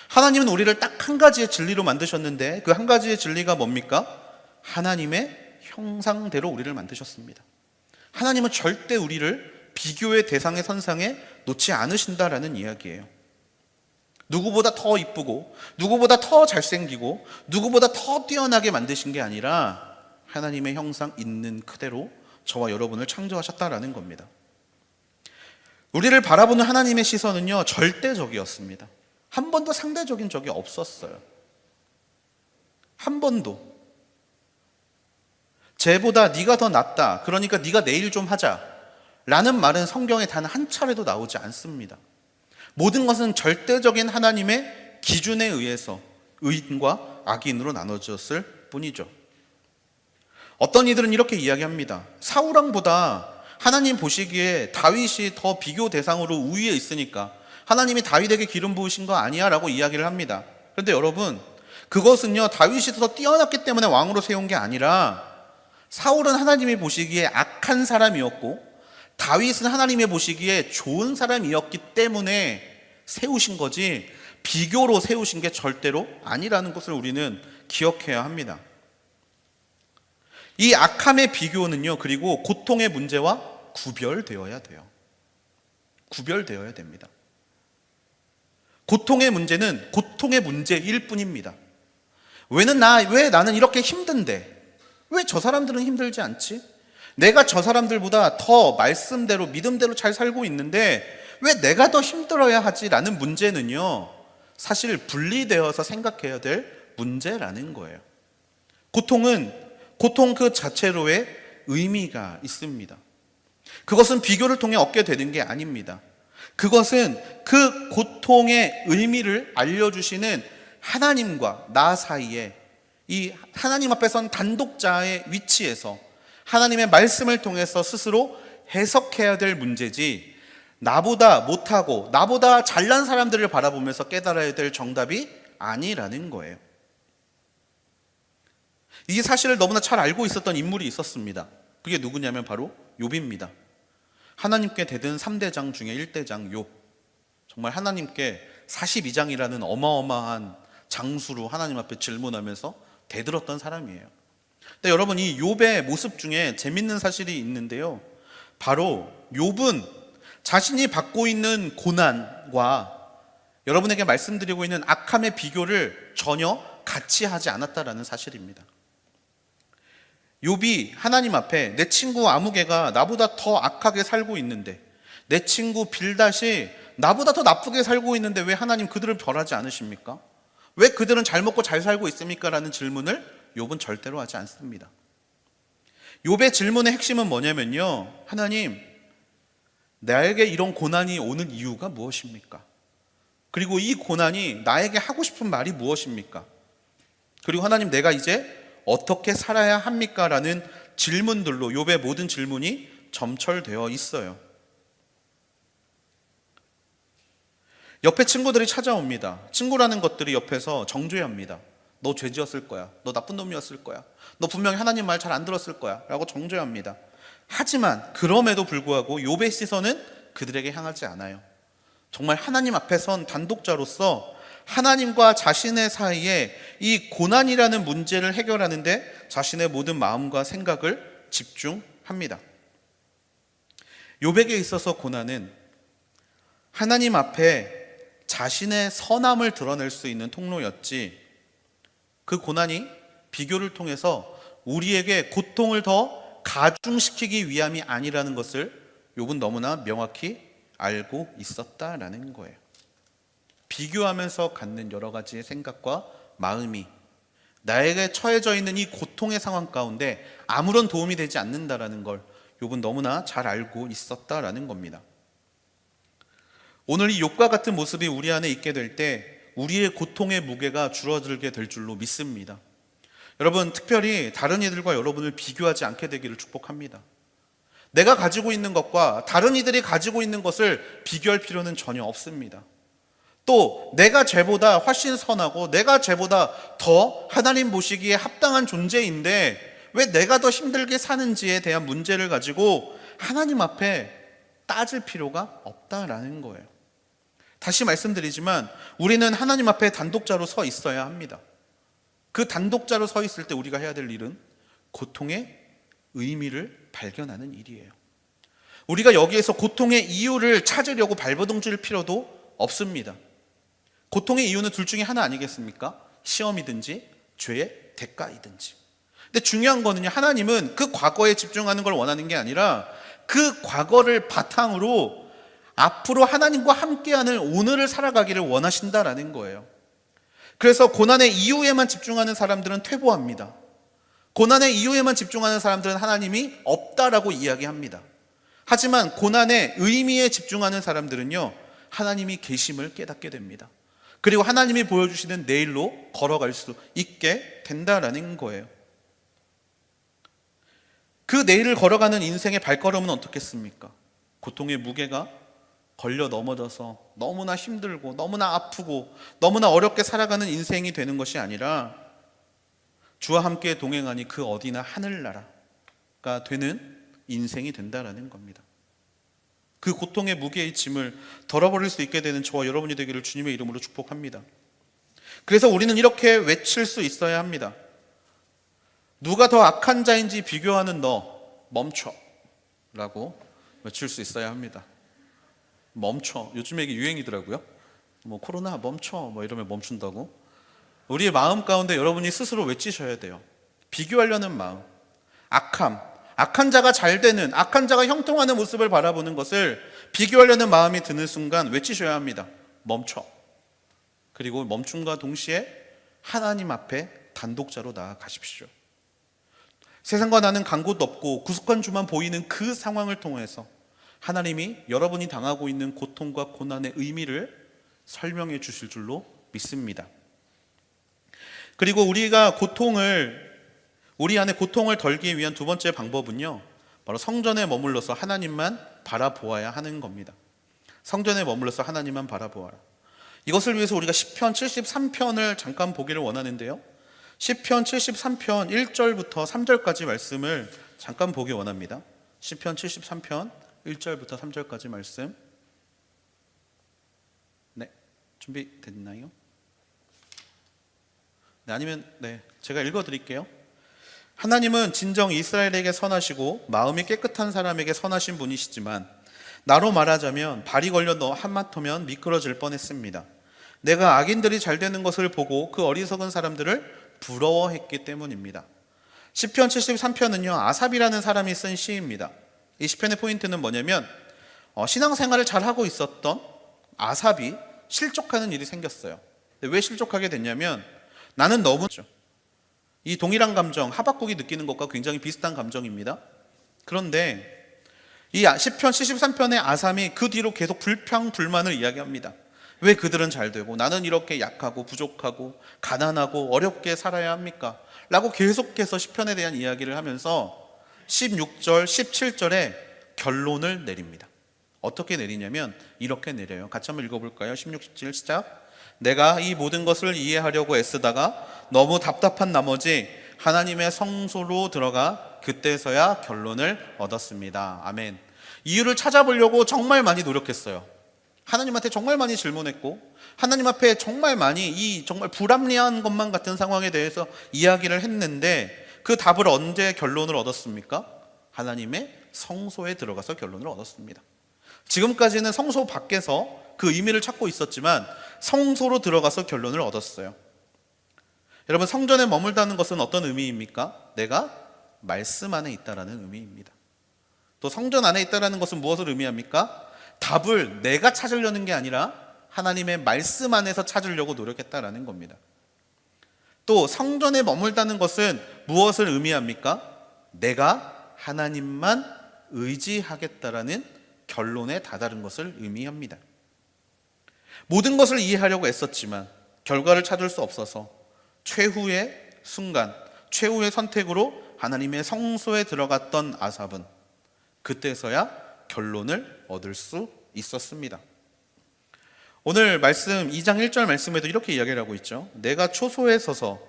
하나님은 우리를 딱 한 가지의 진리로 만드셨는데 그 한 가지의 진리가 뭡니까? 하나님의 형상대로 우리를 만드셨습니다. 하나님은 절대 우리를 비교의 대상의 선상에 놓지 않으신다라는 이야기예요. 누구보다 더 이쁘고 누구보다 더 잘생기고 누구보다 더 뛰어나게 만드신 게 아니라 하나님의 형상 있는 그대로 저와 여러분을 창조하셨다라는 겁니다. 우리를 바라보는 하나님의 시선은요, 절대적이었습니다. 한 번도 상대적인 적이 없었어요. 한 번도. 쟤보다 네가 더 낫다, 그러니까 네가 내일 좀 하자 라는 말은 성경에 단 한 차례도 나오지 않습니다. 모든 것은 절대적인 하나님의 기준에 의해서 의인과 악인으로 나눠졌을 뿐이죠. 어떤 이들은 이렇게 이야기합니다. 사울 왕보다 하나님 보시기에 다윗이 더 비교 대상으로 우위에 있으니까 하나님이 다윗에게 기름 부으신 거 아니야 라고 이야기를 합니다. 그런데 여러분, 그것은요 다윗이 더 뛰어났기 때문에 왕으로 세운 게 아니라 사울은 하나님이 보시기에 악한 사람이었고 다윗은 하나님이 보시기에 좋은 사람이었기 때문에 세우신 거지 비교로 세우신 게 절대로 아니라는 것을 우리는 기억해야 합니다. 이 악함의 비교는요, 그리고 고통의 문제와 구별되어야 돼요. 구별되어야 됩니다. 고통의 문제는 고통의 문제일 뿐입니다. 왜 나는 이렇게 힘든데 왜 저 사람들은 힘들지 않지? 내가 저 사람들보다 더 말씀대로 믿음대로 잘 살고 있는데 왜 내가 더 힘들어야 하지? 라는 문제는요, 사실 분리되어서 생각해야 될 문제라는 거예요. 고통 그 자체로의 의미가 있습니다. 그것은 비교를 통해 얻게 되는 게 아닙니다. 그것은 그 고통의 의미를 알려주시는 하나님과 나 사이에 이 하나님 앞에 선 단독자의 위치에서 하나님의 말씀을 통해서 스스로 해석해야 될 문제지, 나보다 못하고 나보다 잘난 사람들을 바라보면서 깨달아야 될 정답이 아니라는 거예요. 이 사실을 너무나 잘 알고 있었던 인물이 있었습니다. 그게 누구냐면 바로 욥입니다. 하나님께 대든 3대장 중에 1대장 욥. 정말 하나님께 42장이라는 어마어마한 장수로 하나님 앞에 질문하면서 대들었던 사람이에요. 근데 여러분, 이 욥의 모습 중에 재밌는 사실이 있는데요, 바로 욥은 자신이 받고 있는 고난과 여러분에게 말씀드리고 있는 악함의 비교를 전혀 같이 하지 않았다라는 사실입니다. 욥이 하나님 앞에 내 친구 아무개가 나보다 더 악하게 살고 있는데, 내 친구 빌닷이 나보다 더 나쁘게 살고 있는데 왜 하나님 그들을 벌하지 않으십니까? 왜 그들은 잘 먹고 잘 살고 있습니까? 라는 질문을 욥은 절대로 하지 않습니다. 욥의 질문의 핵심은 뭐냐면요, 하나님, 나에게 이런 고난이 오는 이유가 무엇입니까? 그리고 이 고난이 나에게 하고 싶은 말이 무엇입니까? 그리고 하나님, 내가 이제 어떻게 살아야 합니까? 라는 질문들로 욥의 모든 질문이 점철되어 있어요. 옆에 친구들이 찾아옵니다. 친구라는 것들이 옆에서 정죄합니다. 너 죄 지었을 거야. 너 나쁜 놈이었을 거야. 너 분명히 하나님 말 잘 안 들었을 거야. 라고 정죄합니다. 하지만 그럼에도 불구하고 욥의 시선은 그들에게 향하지 않아요. 정말 하나님 앞에 선 단독자로서 하나님과 자신의 사이에 이 고난이라는 문제를 해결하는데 자신의 모든 마음과 생각을 집중합니다. 욥에게 있어서 고난은 하나님 앞에 자신의 선함을 드러낼 수 있는 통로였지, 그 고난이 비교를 통해서 우리에게 고통을 더 가중시키기 위함이 아니라는 것을 욥은 너무나 명확히 알고 있었다라는 거예요. 비교하면서 갖는 여러 가지의 생각과 마음이 나에게 처해져 있는 이 고통의 상황 가운데 아무런 도움이 되지 않는다라는 걸 욥은 너무나 잘 알고 있었다라는 겁니다. 오늘 이 욥과 같은 모습이 우리 안에 있게 될 때 우리의 고통의 무게가 줄어들게 될 줄로 믿습니다. 여러분, 특별히 다른 이들과 여러분을 비교하지 않게 되기를 축복합니다. 내가 가지고 있는 것과 다른 이들이 가지고 있는 것을 비교할 필요는 전혀 없습니다. 또 내가 쟤보다 훨씬 선하고 내가 쟤보다 더 하나님 보시기에 합당한 존재인데 왜 내가 더 힘들게 사는지에 대한 문제를 가지고 하나님 앞에 따질 필요가 없다라는 거예요. 다시 말씀드리지만 우리는 하나님 앞에 단독자로 서 있어야 합니다. 그 단독자로 서 있을 때 우리가 해야 될 일은 고통의 의미를 발견하는 일이에요. 우리가 여기에서 고통의 이유를 찾으려고 발버둥 칠 필요도 없습니다. 고통의 이유는 둘 중에 하나 아니겠습니까? 시험이든지 죄의 대가이든지. 근데 중요한 거는요, 하나님은 그 과거에 집중하는 걸 원하는 게 아니라 그 과거를 바탕으로 앞으로 하나님과 함께하는 오늘을 살아가기를 원하신다라는 거예요. 그래서 고난의 이유에만 집중하는 사람들은 퇴보합니다. 고난의 이유에만 집중하는 사람들은 하나님이 없다라고 이야기합니다. 하지만 고난의 의미에 집중하는 사람들은요, 하나님이 계심을 깨닫게 됩니다. 그리고 하나님이 보여주시는 내일로 걸어갈 수 있게 된다라는 거예요. 그 내일을 걸어가는 인생의 발걸음은 어떻겠습니까? 고통의 무게가 걸려 넘어져서 너무나 힘들고 너무나 아프고 너무나 어렵게 살아가는 인생이 되는 것이 아니라 주와 함께 동행하니 그 어디나 하늘나라가 되는 인생이 된다라는 겁니다. 그 고통의 무게의 짐을 덜어버릴 수 있게 되는 저와 여러분이 되기를 주님의 이름으로 축복합니다. 그래서 우리는 이렇게 외칠 수 있어야 합니다. 누가 더 악한 자인지 비교하는 너 멈춰 라고 외칠 수 있어야 합니다. 멈춰. 요즘에 이게 유행이더라고요. 코로나 멈춰 이러면 멈춘다고. 우리의 마음 가운데 여러분이 스스로 외치셔야 돼요. 비교하려는 마음, 악한 자가 잘 되는, 악한 자가 형통하는 모습을 바라보는 것을 비교하려는 마음이 드는 순간 외치셔야 합니다. 멈춰. 그리고 멈춤과 동시에 하나님 앞에 단독자로 나아가십시오. 세상과 나는 간 곳 없고 구속한 주만 보이는 그 상황을 통해서 하나님이 여러분이 당하고 있는 고통과 고난의 의미를 설명해 주실 줄로 믿습니다. 그리고 우리가 우리 안에 고통을 덜기 위한 두 번째 방법은요, 바로 성전에 머물러서 하나님만 바라보아야 하는 겁니다. 성전에 머물러서 하나님만 바라보아라. 이것을 위해서 우리가 시편 73편을 잠깐 보기를 원하는데요, 시편 73편 1절부터 3절까지 말씀을 잠깐 보기 원합니다. 시편 73편 1절부터 3절까지 말씀. 네, 준비됐나요? 네, 아니면 제가 읽어드릴게요. 하나님은 진정 이스라엘에게 선하시고 마음이 깨끗한 사람에게 선하신 분이시지만 나로 말하자면 발이 걸려 하마터면 미끄러질 뻔했습니다. 내가 악인들이 잘 되는 것을 보고 그 어리석은 사람들을 부러워했기 때문입니다. 시편 73편은요 아삽이라는 사람이 쓴 시입니다. 이 시편의 포인트는 뭐냐면 신앙생활을 잘하고 있었던 아삽이 실족하는 일이 생겼어요. 왜 실족하게 됐냐면 나는 너무 이 동일한 감정 하박국이 느끼는 것과 굉장히 비슷한 감정입니다. 그런데 이 시편 73편의 아삼이 그 뒤로 계속 불평불만을 이야기합니다. 왜 그들은 잘 되고 나는 이렇게 약하고 부족하고 가난하고 어렵게 살아야 합니까? 라고 계속해서 시편에 대한 이야기를 하면서 16절, 17절에 결론을 내립니다. 어떻게 내리냐면 이렇게 내려요. 같이 한번 읽어볼까요? 16, 17 시작. 내가 이 모든 것을 이해하려고 애쓰다가 너무 답답한 나머지 하나님의 성소로 들어가 그때서야 결론을 얻었습니다. 아멘. 이유를 찾아보려고 정말 많이 노력했어요. 하나님한테 정말 많이 질문했고 하나님 앞에 정말 많이 이 정말 불합리한 것만 같은 상황에 대해서 이야기를 했는데 그 답을 언제 결론을 얻었습니까? 하나님의 성소에 들어가서 결론을 얻었습니다. 지금까지는 성소 밖에서 그 의미를 찾고 있었지만 성소로 들어가서 결론을 얻었어요. 여러분, 성전에 머물다는 것은 어떤 의미입니까? 내가 말씀 안에 있다라는 의미입니다. 또 성전 안에 있다라는 것은 무엇을 의미합니까? 답을 내가 찾으려는 게 아니라 하나님의 말씀 안에서 찾으려고 노력했다라는 겁니다. 또 성전에 머물다는 것은 무엇을 의미합니까? 내가 하나님만 의지하겠다라는 결론에 다다른 것을 의미합니다. 모든 것을 이해하려고 애썼지만 결과를 찾을 수 없어서 최후의 순간, 최후의 선택으로 하나님의 성소에 들어갔던 아삽은 그때서야 결론을 얻을 수 있었습니다. 오늘 말씀 2장 1절 말씀에도 이렇게 이야기를 하고 있죠. 내가 초소에 서서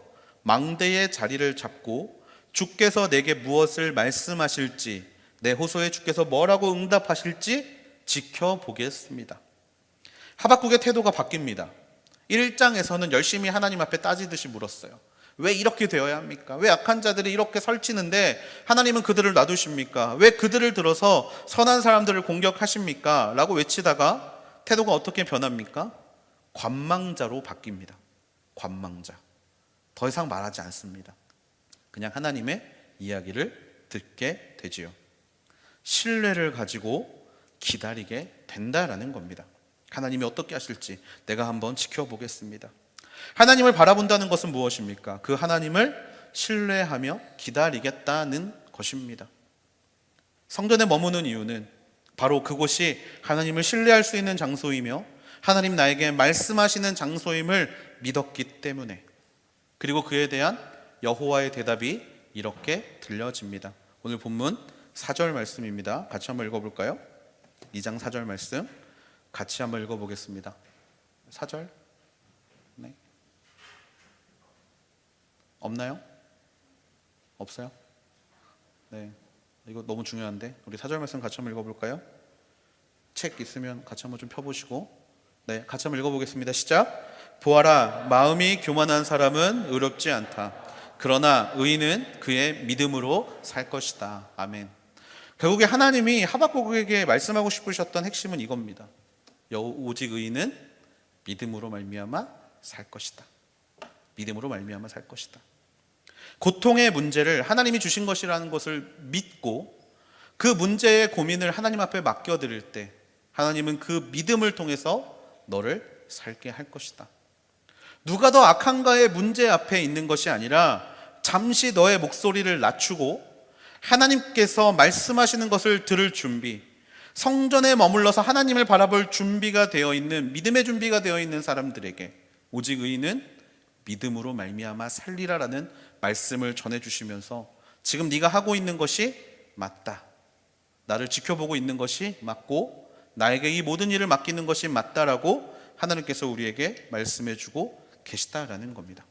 망대의 자리를 잡고 주께서 내게 무엇을 말씀하실지 내 호소에 주께서 뭐라고 응답하실지 지켜보겠습니다. 하박국의 태도가 바뀝니다. 1장에서는 열심히 하나님 앞에 따지듯이 물었어요. 왜 이렇게 되어야 합니까? 왜 악한 자들이 이렇게 설치는데 하나님은 그들을 놔두십니까? 왜 그들을 들어서 선한 사람들을 공격하십니까? 라고 외치다가 태도가 어떻게 변합니까? 관망자로 바뀝니다. 관망자. 더 이상 말하지 않습니다. 그냥 하나님의 이야기를 듣게 되지요. 신뢰를 가지고 기다리게 된다라는 겁니다. 하나님이 어떻게 하실지 내가 한번 지켜보겠습니다. 하나님을 바라본다는 것은 무엇입니까? 그 하나님을 신뢰하며 기다리겠다는 것입니다. 성전에 머무는 이유는 바로 그곳이 하나님을 신뢰할 수 있는 장소이며 하나님 나에게 말씀하시는 장소임을 믿었기 때문에, 그리고 그에 대한 여호와의 대답이 이렇게 들려집니다. 오늘 본문 4절 말씀입니다. 같이 한번 읽어볼까요? 2장 4절 말씀 같이 한번 읽어보겠습니다. 4절. 네. 없나요? 없어요? 네. 이거 너무 중요한데 우리 4절 말씀 같이 한번 읽어볼까요? 책 있으면 같이 한번 좀 펴보시고, 네, 같이 한번 읽어보겠습니다. 시작. 보아라, 마음이 교만한 사람은 의롭지 않다. 그러나 의인은 그의 믿음으로 살 것이다. 아멘. 결국에 하나님이 하박국에게 말씀하고 싶으셨던 핵심은 이겁니다. 오직 의인은 믿음으로 말미암아 살 것이다. 믿음으로 말미암아 살 것이다. 고통의 문제를 하나님이 주신 것이라는 것을 믿고 그 문제의 고민을 하나님 앞에 맡겨드릴 때 하나님은 그 믿음을 통해서 너를 살게 할 것이다. 누가 더 악한가의 문제 앞에 있는 것이 아니라 잠시 너의 목소리를 낮추고 하나님께서 말씀하시는 것을 들을 준비, 성전에 머물러서 하나님을 바라볼 준비가 되어 있는, 믿음의 준비가 되어 있는 사람들에게 오직 의인은 믿음으로 말미암아 살리라라는 말씀을 전해주시면서 지금 네가 하고 있는 것이 맞다, 나를 지켜보고 있는 것이 맞고 나에게 이 모든 일을 맡기는 것이 맞다라고 하나님께서 우리에게 말씀해주고 계시다라는 겁니다.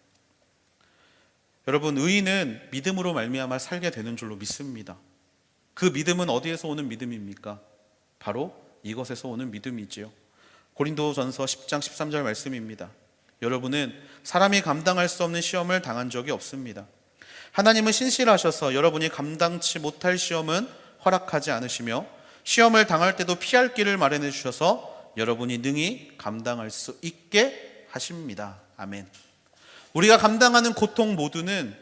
여러분, 의인은 믿음으로 말미암아 살게 되는 줄로 믿습니다. 그 믿음은 어디에서 오는 믿음입니까? 바로 이것에서 오는 믿음이지요. 고린도전서 10장 13절 말씀입니다. 여러분은 사람이 감당할 수 없는 시험을 당한 적이 없습니다. 하나님은 신실하셔서 여러분이 감당치 못할 시험은 허락하지 않으시며 시험을 당할 때도 피할 길을 마련해 주셔서 여러분이 능히 감당할 수 있게 하십니다. 아멘. 우리가 감당하는 고통 모두는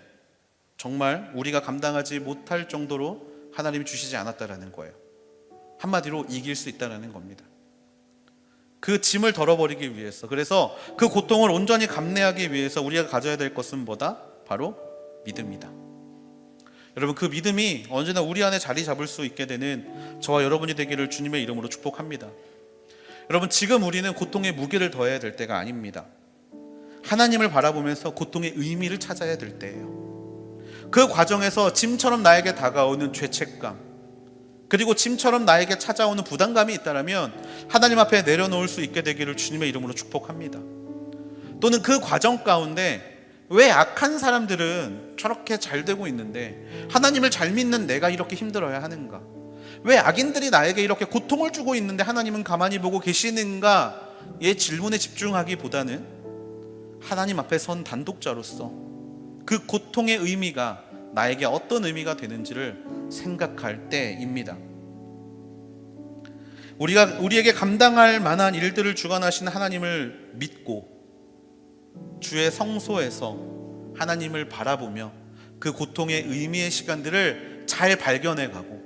정말 우리가 감당하지 못할 정도로 하나님이 주시지 않았다라는 거예요. 한마디로 이길 수 있다는 겁니다. 그 짐을 덜어버리기 위해서, 그래서 그 고통을 온전히 감내하기 위해서 우리가 가져야 될 것은 뭐다? 바로 믿음이다. 여러분, 그 믿음이 언제나 우리 안에 자리 잡을 수 있게 되는 저와 여러분이 되기를 주님의 이름으로 축복합니다. 여러분, 지금 우리는 고통의 무게를 더해야 될 때가 아닙니다. 하나님을 바라보면서 고통의 의미를 찾아야 될 때예요. 그 과정에서 짐처럼 나에게 다가오는 죄책감, 그리고 짐처럼 나에게 찾아오는 부담감이 있다면 하나님 앞에 내려놓을 수 있게 되기를 주님의 이름으로 축복합니다. 또는 그 과정 가운데 왜 악한 사람들은 저렇게 잘 되고 있는데 하나님을 잘 믿는 내가 이렇게 힘들어야 하는가? 왜 악인들이 나에게 이렇게 고통을 주고 있는데 하나님은 가만히 보고 계시는가의 질문에 집중하기보다는 하나님 앞에 선 단독자로서 그 고통의 의미가 나에게 어떤 의미가 되는지를 생각할 때입니다. 우리에게 감당할 만한 일들을 주관하신 하나님을 믿고 주의 성소에서 하나님을 바라보며 그 고통의 의미의 시간들을 잘 발견해가고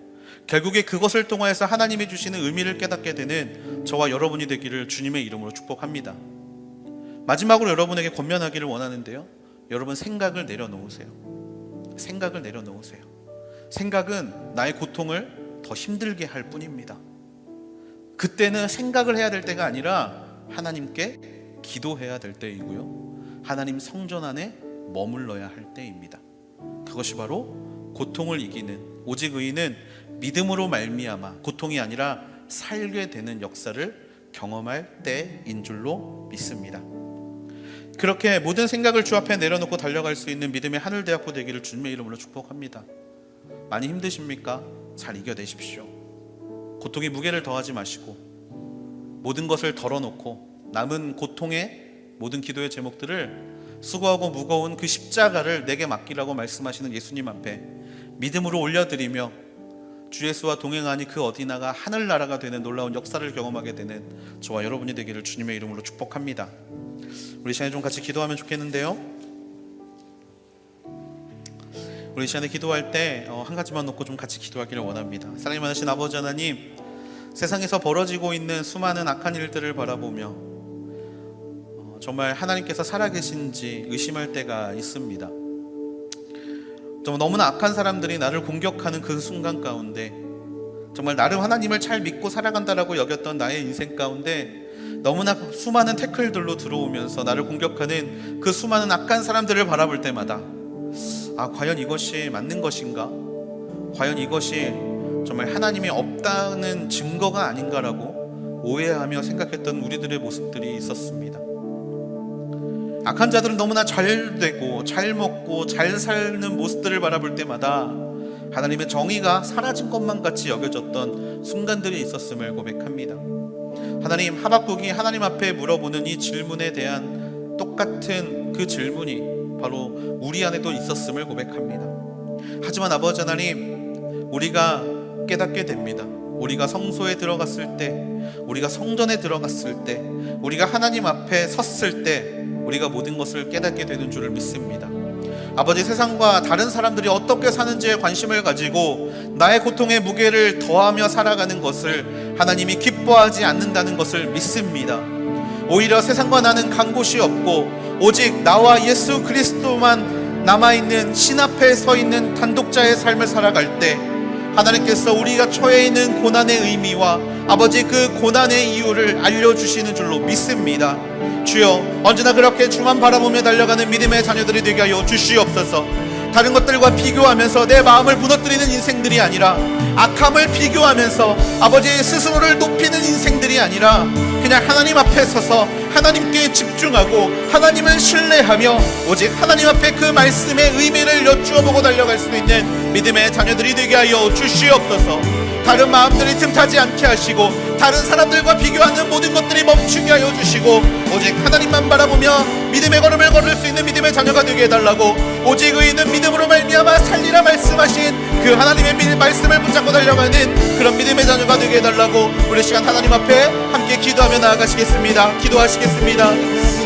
결국에 그것을 통해서 하나님이 주시는 의미를 깨닫게 되는 저와 여러분이 되기를 주님의 이름으로 축복합니다. 마지막으로 여러분에게 권면하기를 원하는데요, 여러분, 생각을 내려놓으세요. 생각을 내려놓으세요. 생각은 나의 고통을 더 힘들게 할 뿐입니다. 그때는 생각을 해야 될 때가 아니라 하나님께 기도해야 될 때이고요, 하나님 성전 안에 머물러야 할 때입니다. 그것이 바로 고통을 이기는, 오직 의인은 믿음으로 말미암아 고통이 아니라 살게 되는 역사를 경험할 때인 줄로 믿습니다. 그렇게 모든 생각을 주 앞에 내려놓고 달려갈 수 있는 믿음의 하늘대학교 되기를 주님의 이름으로 축복합니다. 많이 힘드십니까? 잘 이겨내십시오. 고통의 무게를 더하지 마시고 모든 것을 덜어놓고 남은 고통의 모든 기도의 제목들을 수고하고 무거운 그 십자가를 내게 맡기라고 말씀하시는 예수님 앞에 믿음으로 올려드리며 주 예수와 동행하니 그 어디나가 하늘나라가 되는 놀라운 역사를 경험하게 되는 저와 여러분이 되기를 주님의 이름으로 축복합니다. 우리 시간에 좀 같이 기도하면 좋겠는데요, 우리 시간에 기도할 때 한 가지만 놓고 좀 같이 기도하기를 원합니다. 사랑이 많으신 아버지 하나님, 세상에서 벌어지고 있는 수많은 악한 일들을 바라보며 정말 하나님께서 살아계신지 의심할 때가 있습니다. 너무나 악한 사람들이 나를 공격하는 그 순간 가운데 정말 나름 하나님을 잘 믿고 살아간다라고 여겼던 나의 인생 가운데 너무나 수많은 태클들로 들어오면서 나를 공격하는 그 수많은 악한 사람들을 바라볼 때마다 과연 이것이 맞는 것인가? 과연 이것이 정말 하나님이 없다는 증거가 아닌가라고 오해하며 생각했던 우리들의 모습들이 있었습니다. 악한 자들은 너무나 잘 되고 잘 먹고 잘 사는 모습들을 바라볼 때마다 하나님의 정의가 사라진 것만 같이 여겨졌던 순간들이 있었음을 고백합니다. 하나님, 하박국이 하나님 앞에 물어보는 이 질문에 대한 똑같은 그 질문이 바로 우리 안에도 있었음을 고백합니다. 하지만 아버지 하나님, 우리가 깨닫게 됩니다. 우리가 성소에 들어갔을 때, 우리가 성전에 들어갔을 때, 우리가 하나님 앞에 섰을 때 우리가 모든 것을 깨닫게 되는 줄을 믿습니다. 아버지, 세상과 다른 사람들이 어떻게 사는지에 관심을 가지고 나의 고통의 무게를 더하며 살아가는 것을 하나님이 기뻐하지 않는다는 것을 믿습니다. 오히려 세상과 나는 간 곳이 없고 오직 나와 예수 그리스도만 남아있는 신 앞에 서 있는 단독자의 삶을 살아갈 때 하나님께서 우리가 처해 있는 고난의 의미와 아버지 그 고난의 이유를 알려주시는 줄로 믿습니다. 주여, 언제나 그렇게 주만 바라보며 달려가는 믿음의 자녀들이 되게 하여 주시옵소서. 다른 것들과 비교하면서 내 마음을 무너뜨리는 인생들이 아니라, 악함을 비교하면서 아버지 스스로를 높이는 인생들이 아니라 그냥 하나님 앞에 서서 하나님께 집중하고 하나님을 신뢰하며 오직 하나님 앞에 그 말씀의 의미를 여쭈어보고 달려갈 수 있는 믿음의 자녀들이 되게 하여 주시옵소서. 다른 마음들이 틈타지 않게 하시고 다른 사람들과 비교하는 모든 것들이 멈추게 하여 주시고 오직 하나님만 바라보며 믿음의 걸음을 걸을 수 있는 믿음의 자녀가 되게 해달라고, 오직 의인은 믿음으로 말미암아 살리라 말씀하신 그 하나님의 말씀을 붙잡고 달려가는 그런 믿음의 자녀가 되게 해달라고 우리 시간 하나님 앞에 함께 기도하며 나아가시겠습니다. 기도하시겠습니다.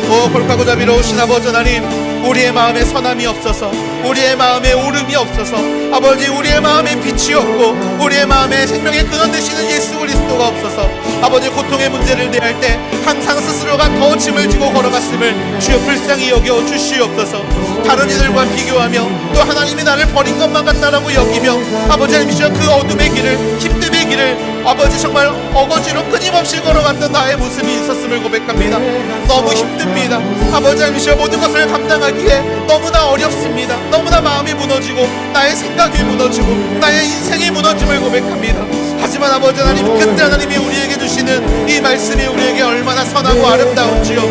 오 골가고자비로 오신 아버지 하나님, 우리의 마음에 선함이 없어서, 우리의 마음에 오름이 없어서, 아버지 우리의 마음에 빛이 없고 우리의 마음에 생명의 근원 되시는 예수 그리스도가 없어서 아버지 고통의 문제를 대할 때 항상 스스로가 더 짐을 지고 걸어갔음을 주여 불쌍히 여겨 주시옵소서. 다른 이들과 비교하며 또 하나님이 나를 버린 것만 같다라고 여기며 아버지 하나님 그 어둠의 길을, 힘듦의 길을 아버지 정말 어거지로 끊임없이 걸어갔던 나의 모습이 있었음을 고백합니다. 너무 힘듭니다. 아버지 하나님 모든 것을 감당하기에 너무나 어렵습니다. 너무나 마음이 무너지고 나의 생각이 무너지고 나의 인생이 무너짐을 고백합니다. 하지만 아버지 하나님, 그때 하나님이 우리에게 주시는 이 말씀이 우리에게 얼마나 선하고 아름다운지요.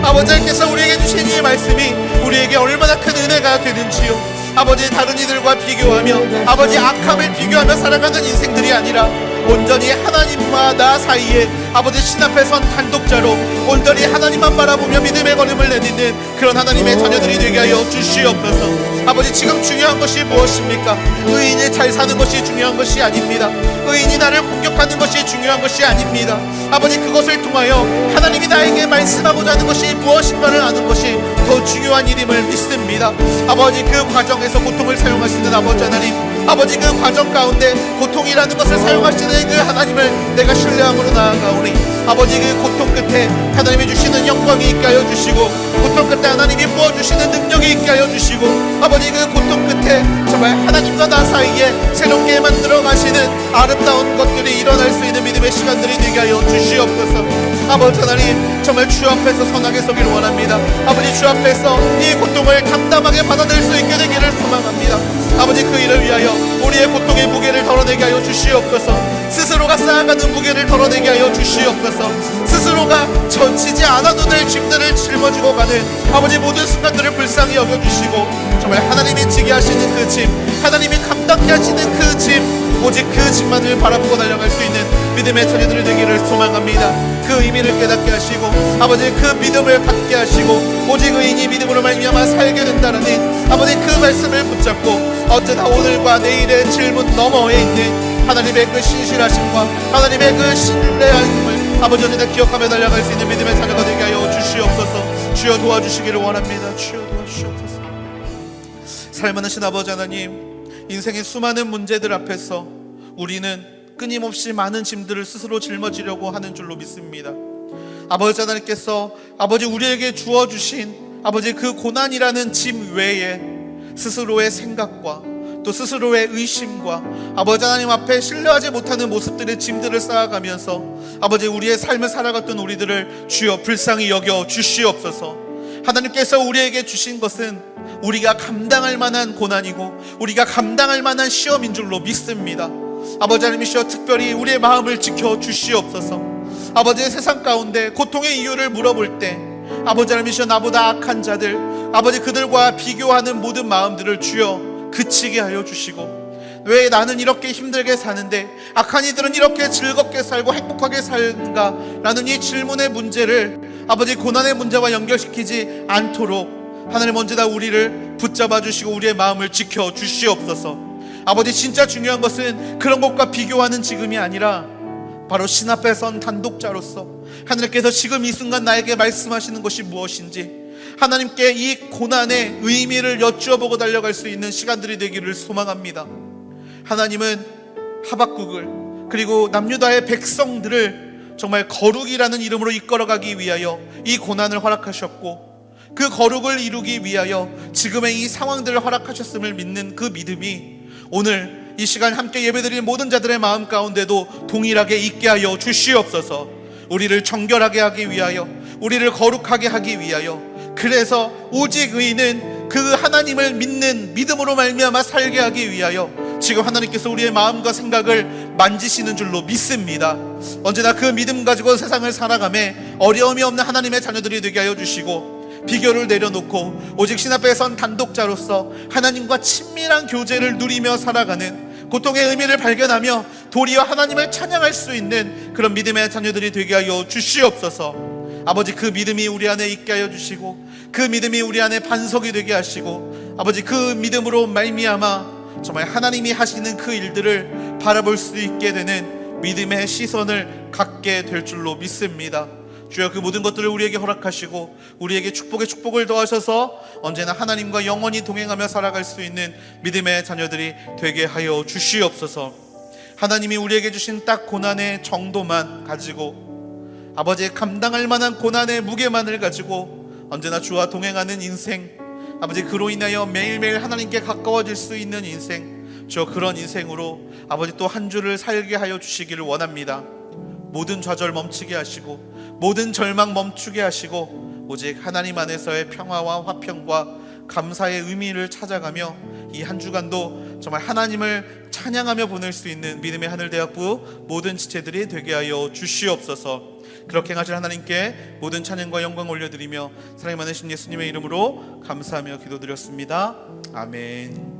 아버지 하나님께서 우리에게 주신 이 말씀이 우리에게 얼마나 큰 은혜가 되는지요. 아버지 다른 이들과 비교하며 아버지 악함을 비교하며 살아가는 인생들이 아니라 온전히 하나님과 나 사이에 아버지 신 앞에 선 단독자로 온전히 하나님만 바라보며 믿음의 걸음을 내딛는 그런 하나님의 자녀들이 되게 하여 주시옵소서. 아버지 지금 중요한 것이 무엇입니까? 의인이 잘 사는 것이 중요한 것이 아닙니다. 의인이 나를 공격하는 것이 중요한 것이 아닙니다. 아버지 그것을 통하여 하나님이 나에게 말씀하고자 하는 것이 무엇인가를 아는 것이 더 중요한 일임을 믿습니다. 아버지 그 과정에서 고통을 사용하시는 아버지 하나님, 아버지 그 과정 가운데 고통이라는 것을 사용하시는 그 하나님을 내가 신뢰함으로 나아가오니 아버지 그 고통 끝에 하나님이 주시는 영광이 있게 하여 주시고 고통 끝에 하나님이 부어주시는 능력이 있게 하여 주시고 아버지 그 고통 끝에 정말 하나님과 나 사이에 새롭게 만들어 가시는 아름다운 것들이 일어날 수 있는 믿음의 시간들이 되게 하여 주시옵소서. 아버지 하나님 정말 주 앞에서 선하게 서기를 원합니다. 아버지 주 앞에서 이 고통을 담담하게 받아들일 수 있게 되기를 소망합니다. 아버지 그 일을 위하여 우리의 고통의 무게를 덜어내게 하여 주시옵소서. 스스로가 쌓아가는 무게를 덜어내게 하여 주시옵소서. 스스로가 젖히지 않아도 될 짐들을 짊어지고 가는 아버지 모든 순간들을 불쌍히 여겨주시고 정말 하나님이 지게 하시는 그 짐, 하나님이 감당케 하시는 그 짐, 오직 그 짐만을 바라보고 달려갈 수 있는 믿음의 자녀들이 되기를 소망합니다. 그 의미를 깨닫게 하시고 아버지 그 믿음을 갖게 하시고 오직 의인이 믿음으로 말미암아 살게 된다는 아버지 그 말씀을 붙잡고 언제나 오늘과 내일의 질문 너머에 있는 하나님의 그 신실하심과 하나님의 그 신뢰하심을 아버지 언제나 기억하며 달려갈 수 있는 믿음의 자녀가 되게 하여 주시옵소서. 주여 도와주시기를 원합니다. 주여 도와주시옵소서. 살만하신 아버지 하나님, 인생의 수많은 문제들 앞에서 우리는 끊임없이 많은 짐들을 스스로 짊어지려고 하는 줄로 믿습니다. 아버지 하나님께서 아버지 우리에게 주어주신 아버지 그 고난이라는 짐 외에 스스로의 생각과 또 스스로의 의심과 아버지 하나님 앞에 신뢰하지 못하는 모습들의 짐들을 쌓아가면서 아버지 우리의 삶을 살아갔던 우리들을 주여 불쌍히 여겨 주시옵소서. 하나님께서 우리에게 주신 것은 우리가 감당할 만한 고난이고 우리가 감당할 만한 시험인 줄로 믿습니다. 아버지 하나님이시여 특별히 우리의 마음을 지켜 주시옵소서. 아버지의 세상 가운데 고통의 이유를 물어볼 때 아버지 하나님이시여 나보다 악한 자들 아버지 그들과 비교하는 모든 마음들을 주여 그치게 하여 주시고 왜 나는 이렇게 힘들게 사는데 악한 이들은 이렇게 즐겁게 살고 행복하게 사는가 라는 이 질문의 문제를 아버지 고난의 문제와 연결시키지 않도록 하나님 언제나 우리를 붙잡아 주시고 우리의 마음을 지켜 주시옵소서. 아버지 진짜 중요한 것은 그런 것과 비교하는 지금이 아니라 바로 신 앞에 선 단독자로서 하나님께서 지금 이 순간 나에게 말씀하시는 것이 무엇인지 하나님께 이 고난의 의미를 여쭈어보고 달려갈 수 있는 시간들이 되기를 소망합니다. 하나님은 하박국을 그리고 남유다의 백성들을 정말 거룩이라는 이름으로 이끌어가기 위하여 이 고난을 허락하셨고 그 거룩을 이루기 위하여 지금의 이 상황들을 허락하셨음을 믿는 그 믿음이 오늘 이 시간 함께 예배드리는 모든 자들의 마음 가운데도 동일하게 있게 하여 주시옵소서. 우리를 정결하게 하기 위하여 우리를 거룩하게 하기 위하여 그래서 오직 의인은 그 하나님을 믿는 믿음으로 말미암아 살게 하기 위하여 지금 하나님께서 우리의 마음과 생각을 만지시는 줄로 믿습니다. 언제나 그 믿음 가지고 세상을 살아가매 어려움이 없는 하나님의 자녀들이 되게 하여 주시고 비교를 내려놓고 오직 신 앞에 선 단독자로서 하나님과 친밀한 교제를 누리며 살아가는 고통의 의미를 발견하며 도리어 하나님을 찬양할 수 있는 그런 믿음의 자녀들이 되게 하여 주시옵소서. 아버지 그 믿음이 우리 안에 있게 하여 주시고 그 믿음이 우리 안에 반석이 되게 하시고 아버지 그 믿음으로 말미암아 정말 하나님이 하시는 그 일들을 바라볼 수 있게 되는 믿음의 시선을 갖게 될 줄로 믿습니다. 주여, 그 모든 것들을 우리에게 허락하시고 우리에게 축복에 축복을 더하셔서 언제나 하나님과 영원히 동행하며 살아갈 수 있는 믿음의 자녀들이 되게 하여 주시옵소서. 하나님이 우리에게 주신 딱 고난의 정도만 가지고, 아버지의 감당할 만한 고난의 무게만을 가지고 언제나 주와 동행하는 인생, 아버지 그로 인하여 매일매일 하나님께 가까워질 수 있는 인생, 저 그런 인생으로 아버지 또 한 주를 살게 하여 주시기를 원합니다. 모든 좌절 멈추게 하시고 모든 절망 멈추게 하시고 오직 하나님 안에서의 평화와 화평과 감사의 의미를 찾아가며 이 한 주간도 정말 하나님을 찬양하며 보낼 수 있는 믿음의 하늘대학부 모든 지체들이 되게 하여 주시옵소서. 그렇게 하실 하나님께 모든 찬양과 영광 올려드리며 사랑이 많으신 예수님의 이름으로 감사하며 기도드렸습니다. 아멘.